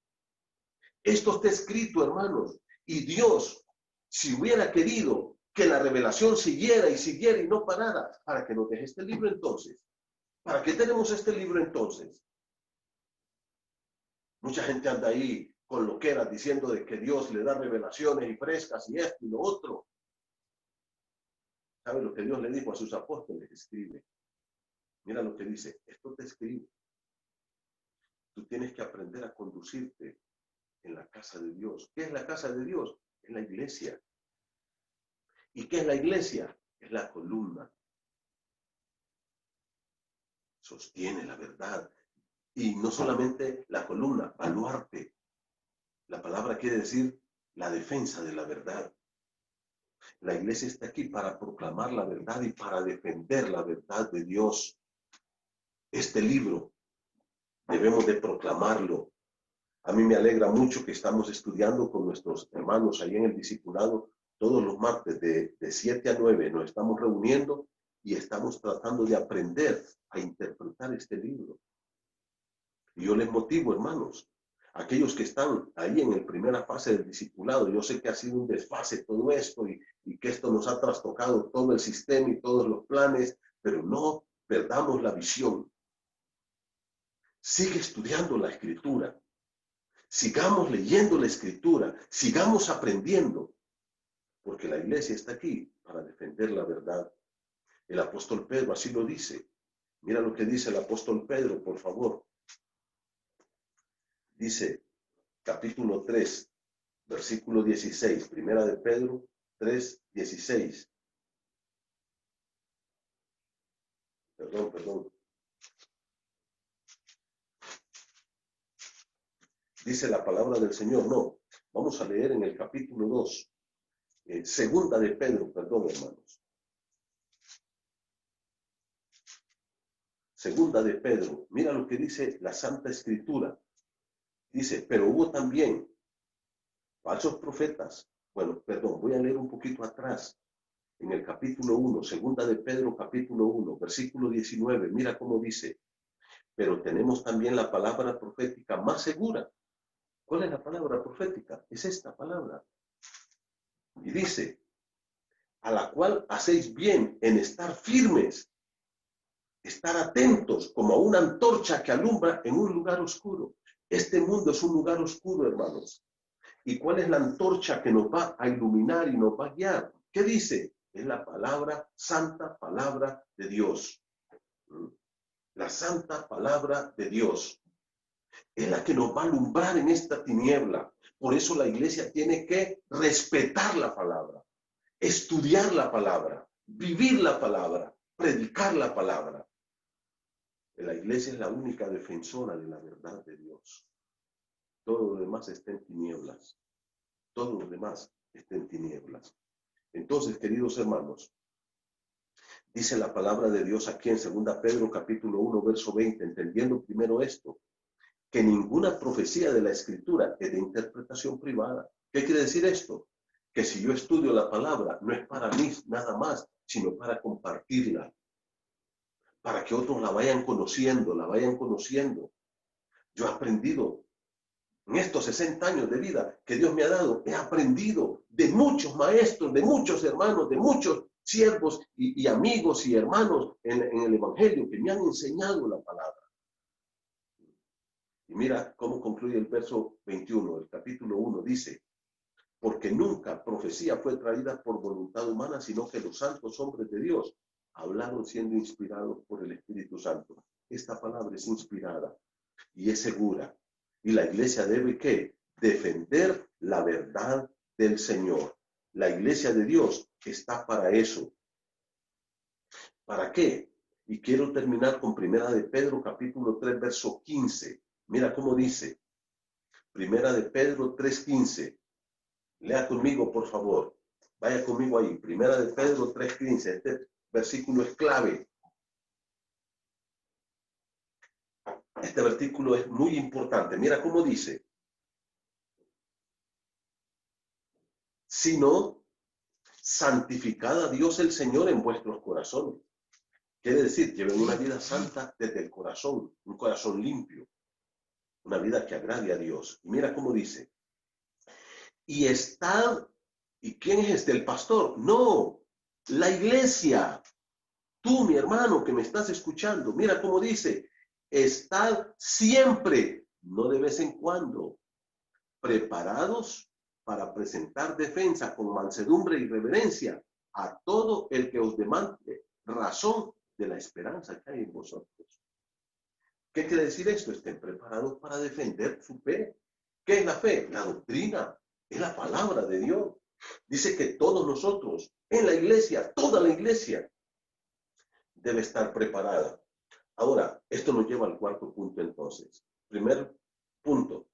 Esto está escrito, hermanos. Y Dios, si hubiera querido que la revelación siguiera y no parara, ¿para que nos deje este libro entonces? ¿Para qué tenemos este libro entonces? Mucha gente anda ahí con loqueras diciendo de que Dios le da revelaciones y frescas y esto y lo otro. ¿Sabe lo que Dios le dijo a sus apóstoles? Escribe. Mira lo que dice. Esto te escribe. Tú tienes que aprender a conducirte en la casa de Dios. ¿Qué es la casa de Dios? Es la iglesia. ¿Y qué es la iglesia? Es la columna. Sostiene la verdad. Y no solamente la columna, baluarte. La palabra quiere decir la defensa de la verdad. La iglesia está aquí para proclamar la verdad y para defender la verdad de Dios. Este libro debemos de proclamarlo. A mí me alegra mucho que estamos estudiando con nuestros hermanos ahí en el discipulado. Todos los martes de 7 a 9 nos estamos reuniendo y estamos tratando de aprender a interpretar este libro. Y yo les motivo, hermanos, aquellos que están ahí en la primera fase del discipulado. Yo sé que ha sido un desfase todo esto y que esto nos ha trastocado todo el sistema y todos los planes, pero no perdamos la visión. Sigue estudiando la Escritura. Sigamos leyendo la Escritura. Sigamos aprendiendo. Porque la iglesia está aquí para defender la verdad. El apóstol Pedro así lo dice. Mira lo que dice el apóstol Pedro, por favor. Dice, capítulo 3, versículo 16, primera de Pedro 3, 16. Perdón. Dice la palabra del Señor, no. Vamos a leer en el capítulo 2, segunda de Pedro, perdón, hermanos. Segunda de Pedro, mira lo que dice la Santa Escritura. Dice, pero hubo también falsos profetas. Bueno, perdón, voy a leer un poquito atrás. En el capítulo 1, segunda de Pedro, capítulo 1, versículo 19, mira cómo dice, pero tenemos también la palabra profética más segura. ¿Cuál es la palabra profética? Es esta palabra. Y dice, a la cual hacéis bien en estar firmes, estar atentos como a una antorcha que alumbra en un lugar oscuro. Este mundo es un lugar oscuro, hermanos. ¿Y cuál es la antorcha que nos va a iluminar y nos va a guiar? ¿Qué dice? Es la palabra, santa palabra de Dios. La santa palabra de Dios es la que nos va a alumbrar en esta tiniebla. Por eso la iglesia tiene que respetar la palabra, estudiar la palabra, vivir la palabra, predicar la palabra. La iglesia es la única defensora de la verdad de Dios. Todo lo demás está en tinieblas. Todo lo demás está en tinieblas. Entonces, queridos hermanos, dice la palabra de Dios aquí en 2 Pedro capítulo 1, verso 20, entendiendo primero esto, que ninguna profecía de la Escritura es de interpretación privada. ¿Qué quiere decir esto? Que si yo estudio la palabra, no es para mí nada más, sino para compartirla, para que otros la vayan conociendo, Yo he aprendido en estos 60 años de vida que Dios me ha dado, he aprendido de muchos maestros, de muchos hermanos, de muchos siervos y amigos y hermanos en el Evangelio que me han enseñado la palabra. Y mira cómo concluye el verso 21, el capítulo 1, dice, porque nunca profecía fue traída por voluntad humana, sino que los santos hombres de Dios hablaron siendo inspirados por el Espíritu Santo. Esta palabra es inspirada y es segura. Y la iglesia debe, ¿qué? Defender la verdad del Señor. La iglesia de Dios está para eso. ¿Para qué? Y quiero terminar con Primera de Pedro, capítulo 3, verso 15. Mira cómo dice. Primera de Pedro 3:15. Lea conmigo, por favor. Vaya conmigo ahí. Primera de Pedro 3:15. Este versículo es clave. Este versículo es muy importante. Mira cómo dice. Sino, santificad a Dios el Señor en vuestros corazones. Quiere decir, lleven una vida santa desde el corazón, un corazón limpio. Una vida que agrade a Dios. Y mira cómo dice. Y estad, ¿y quién es este? ¿El pastor? No, la iglesia. Tú, mi hermano, que me estás escuchando, mira cómo dice, estad siempre, no de vez en cuando, preparados para presentar defensa con mansedumbre y reverencia a todo el que os demande razón de la esperanza que hay en vosotros. ¿Qué quiere decir esto? Estén preparados para defender su fe. ¿Qué es la fe? La doctrina, es la palabra de Dios. Dice que todos nosotros, en la iglesia, toda la iglesia, debe estar preparada. Ahora, esto nos lleva al cuarto punto entonces. Primer punto.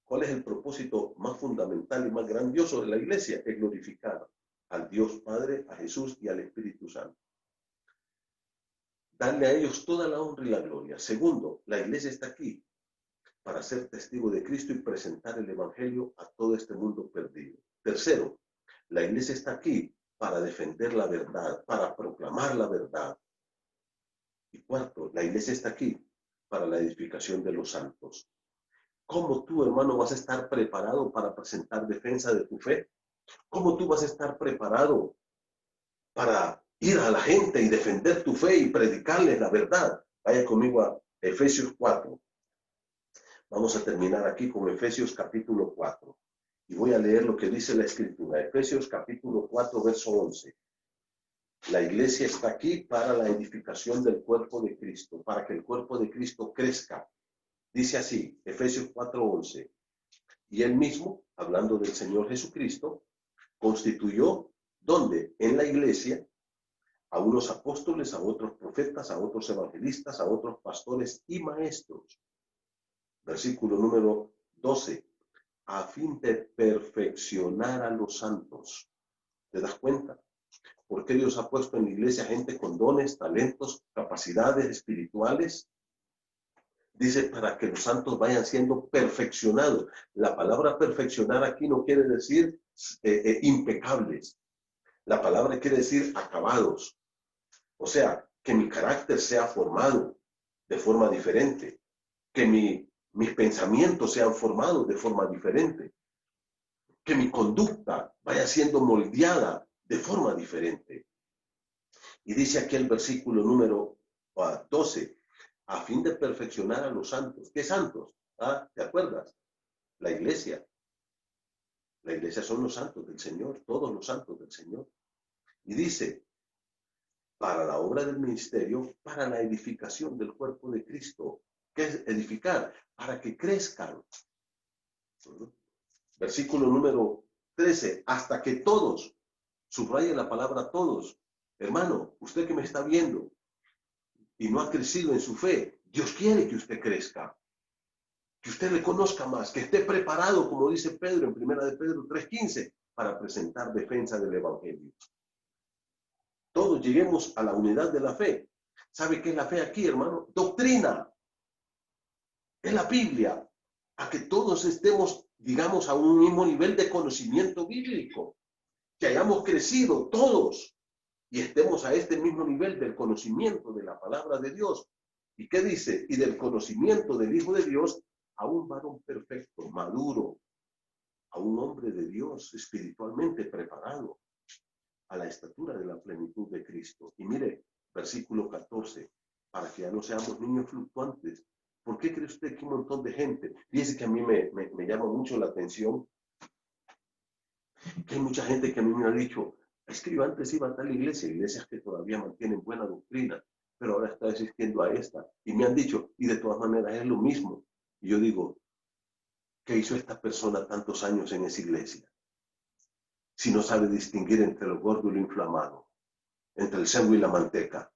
¿Cuál es el propósito más fundamental y más grandioso de la iglesia? Es glorificar al Dios Padre, a Jesús y al Espíritu Santo. Darle a ellos toda la honra y la gloria. Segundo, la iglesia está aquí para ser testigo de Cristo y presentar el Evangelio a todo este mundo perdido. Tercero, la iglesia está aquí para defender la verdad, para proclamar la verdad. Y cuarto, la iglesia está aquí para la edificación de los santos. ¿Cómo tú, hermano, vas a estar preparado para presentar defensa de tu fe? ¿Cómo tú vas a estar preparado para ir a la gente y defender tu fe y predicarles la verdad? Vaya conmigo a Efesios 4. Vamos a terminar aquí con Efesios capítulo 4. Y voy a leer lo que dice la Escritura. Efesios capítulo 4, verso 11. La iglesia está aquí para la edificación del cuerpo de Cristo, para que el cuerpo de Cristo crezca. Dice así, Efesios 4:11. Y él mismo, hablando del Señor Jesucristo, constituyó, ¿dónde? En la iglesia, a unos apóstoles, a otros profetas, a otros evangelistas, a otros pastores y maestros. Versículo número 12. A fin de perfeccionar a los santos. ¿Te das cuenta? ¿Por qué Dios ha puesto en la iglesia gente con dones, talentos, capacidades espirituales? Dice, para que los santos vayan siendo perfeccionados. La palabra perfeccionar aquí no quiere decir impecables. La palabra quiere decir acabados. O sea, que mi carácter sea formado de forma diferente. Que mis pensamientos sean formados de forma diferente. Que mi conducta vaya siendo moldeada de forma diferente. Y dice aquí el versículo número 12, a fin de perfeccionar a los santos. ¿Qué santos? ¿Te acuerdas? La iglesia. La iglesia son los santos del Señor, todos los santos del Señor. Y dice, para la obra del ministerio, para la edificación del cuerpo de Cristo. ¿Qué es edificar? Para que crezcan. Versículo número 13, hasta que todos, subraye la palabra todos. Hermano, usted que me está viendo y no ha crecido en su fe, Dios quiere que usted crezca, que usted le conozca más, que esté preparado, como dice Pedro en 1 de Pedro 3:15, para presentar defensa del Evangelio. Todos lleguemos a la unidad de la fe. ¿Sabe qué es la fe aquí, hermano? Doctrina. Es la Biblia. A que todos estemos, digamos, a un mismo nivel de conocimiento bíblico. Que hayamos crecido todos y estemos a este mismo nivel del conocimiento de la palabra de Dios. ¿Y qué dice? Y del conocimiento del Hijo de Dios a un varón perfecto, maduro, a un hombre de Dios espiritualmente preparado, a la estatura de la plenitud de Cristo. Y mire, versículo 14, para que ya no seamos niños fluctuantes. ¿Por qué cree usted que un montón de gente? Fíjese que a mí me llama mucho la atención que hay mucha gente que a mí me ha dicho, es que yo antes iba a tal iglesia, iglesias que todavía mantienen buena doctrina, pero ahora está asistiendo a esta. Y me han dicho, y de todas maneras es lo mismo. Y yo digo, ¿qué hizo esta persona tantos años en esa iglesia? Si no sabe distinguir entre lo gordo y lo inflamado, entre el cebo y la manteca,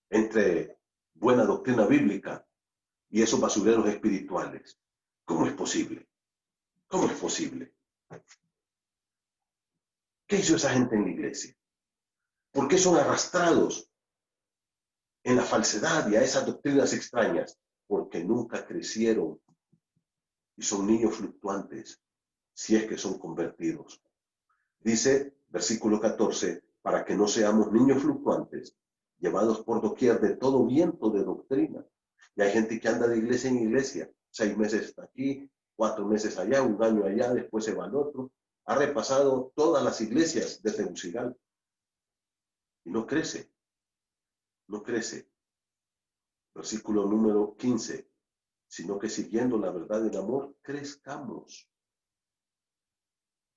entre buena doctrina bíblica y esos basureros espirituales. ¿Cómo es posible? ¿Cómo es posible? ¿Qué hizo esa gente en la iglesia? ¿Por qué son arrastrados en la falsedad y a esas doctrinas extrañas? Porque nunca crecieron y son niños fluctuantes, si es que son convertidos. Dice, versículo 14, para que no seamos niños fluctuantes, llevados por doquier de todo viento de doctrina. Y hay gente que anda de iglesia en iglesia, 6 meses está aquí, 4 meses allá, 1 año allá, después se va al otro. Ha repasado todas las iglesias de Tegucigalpa y no crece, no crece. Versículo número 15, sino que siguiendo la verdad en amor, crezcamos.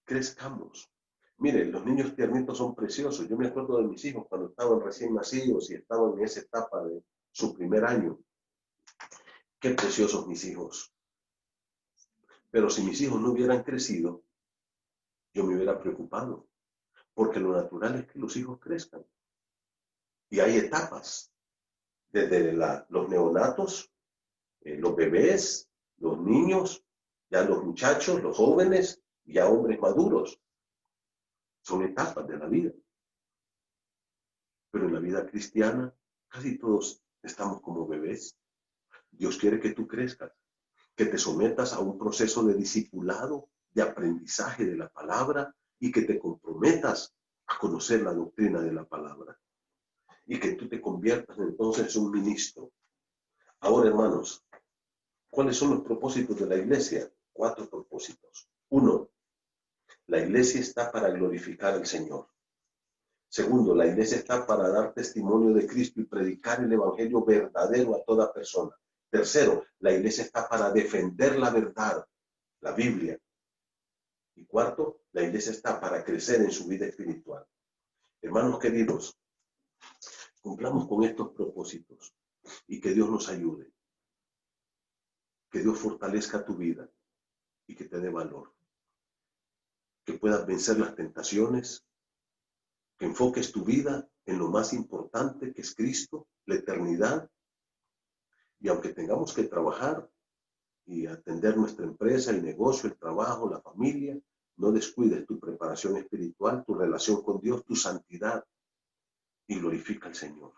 Crezcamos. Mire, los niños tiernitos son preciosos. Yo me acuerdo de mis hijos cuando estaban recién nacidos y estaban en esa etapa de su primer año. Qué preciosos mis hijos. Pero si mis hijos no hubieran crecido, yo me hubiera preocupado. Porque lo natural es que los hijos crezcan. Y hay etapas. Desde los neonatos, los bebés, los niños, ya los muchachos, los jóvenes, y ya hombres maduros. Son etapas de la vida. Pero en la vida cristiana, casi todos estamos como bebés. Dios quiere que tú crezcas, que te sometas a un proceso de discipulado, de aprendizaje de la palabra y que te comprometas a conocer la doctrina de la palabra. Y que tú te conviertas entonces en un ministro. Ahora, hermanos, ¿cuáles son los propósitos de la iglesia? 4 propósitos. 1, la iglesia está para glorificar al Señor. Segundo, la iglesia está para dar testimonio de Cristo y predicar el evangelio verdadero a toda persona. Tercero, la iglesia está para defender la verdad, la Biblia. Y cuarto, la iglesia está para crecer en su vida espiritual. Hermanos queridos, cumplamos con estos propósitos y que Dios nos ayude. Que Dios fortalezca tu vida. y que te dé valor. Que puedas vencer las tentaciones, que enfoques tu vida en lo más importante que es Cristo, la eternidad. Y aunque tengamos que trabajar y atender nuestra empresa, el negocio, el trabajo, la familia, no descuides tu preparación espiritual, tu relación con Dios, tu santidad, y glorifica al Señor.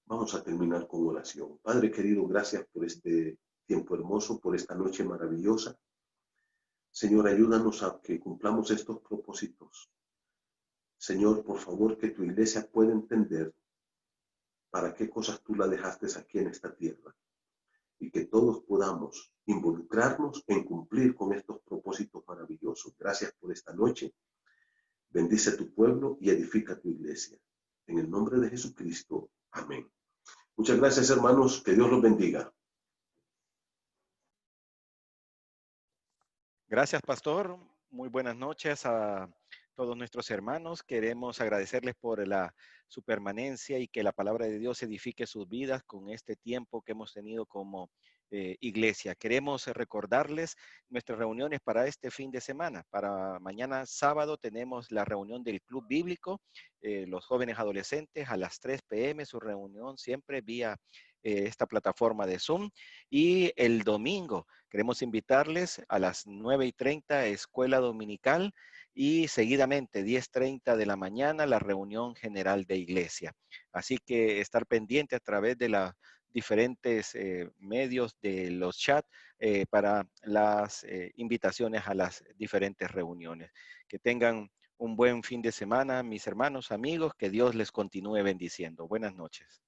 Vamos a terminar con oración. Padre querido, gracias por este tiempo hermoso, por esta noche maravillosa. Señor, ayúdanos a que cumplamos estos propósitos. Señor, por favor, que tu iglesia pueda entender para qué cosas tú la dejaste aquí en esta tierra y que todos podamos involucrarnos en cumplir con estos propósitos maravillosos. Gracias por esta noche. Bendice a tu pueblo y edifica tu iglesia. En el nombre de Jesucristo. Amén. Muchas gracias, hermanos. Que Dios los bendiga. Gracias, pastor. Muy buenas noches a todos nuestros hermanos. Queremos agradecerles por su permanencia y que la palabra de Dios edifique sus vidas con este tiempo que hemos tenido como iglesia. Queremos recordarles nuestras reuniones para este fin de semana. Para mañana sábado tenemos la reunión del Club Bíblico, los jóvenes adolescentes a las 3 p.m. su reunión siempre vía esta plataforma de Zoom. Y el domingo queremos invitarles a las 9:30 Escuela Dominical y seguidamente 10:30 de la mañana la reunión general de iglesia. Así que estar pendiente a través de los diferentes medios de los chats para las invitaciones a las diferentes reuniones. Que tengan un buen fin de semana, mis hermanos, amigos, que Dios les continúe bendiciendo. Buenas noches.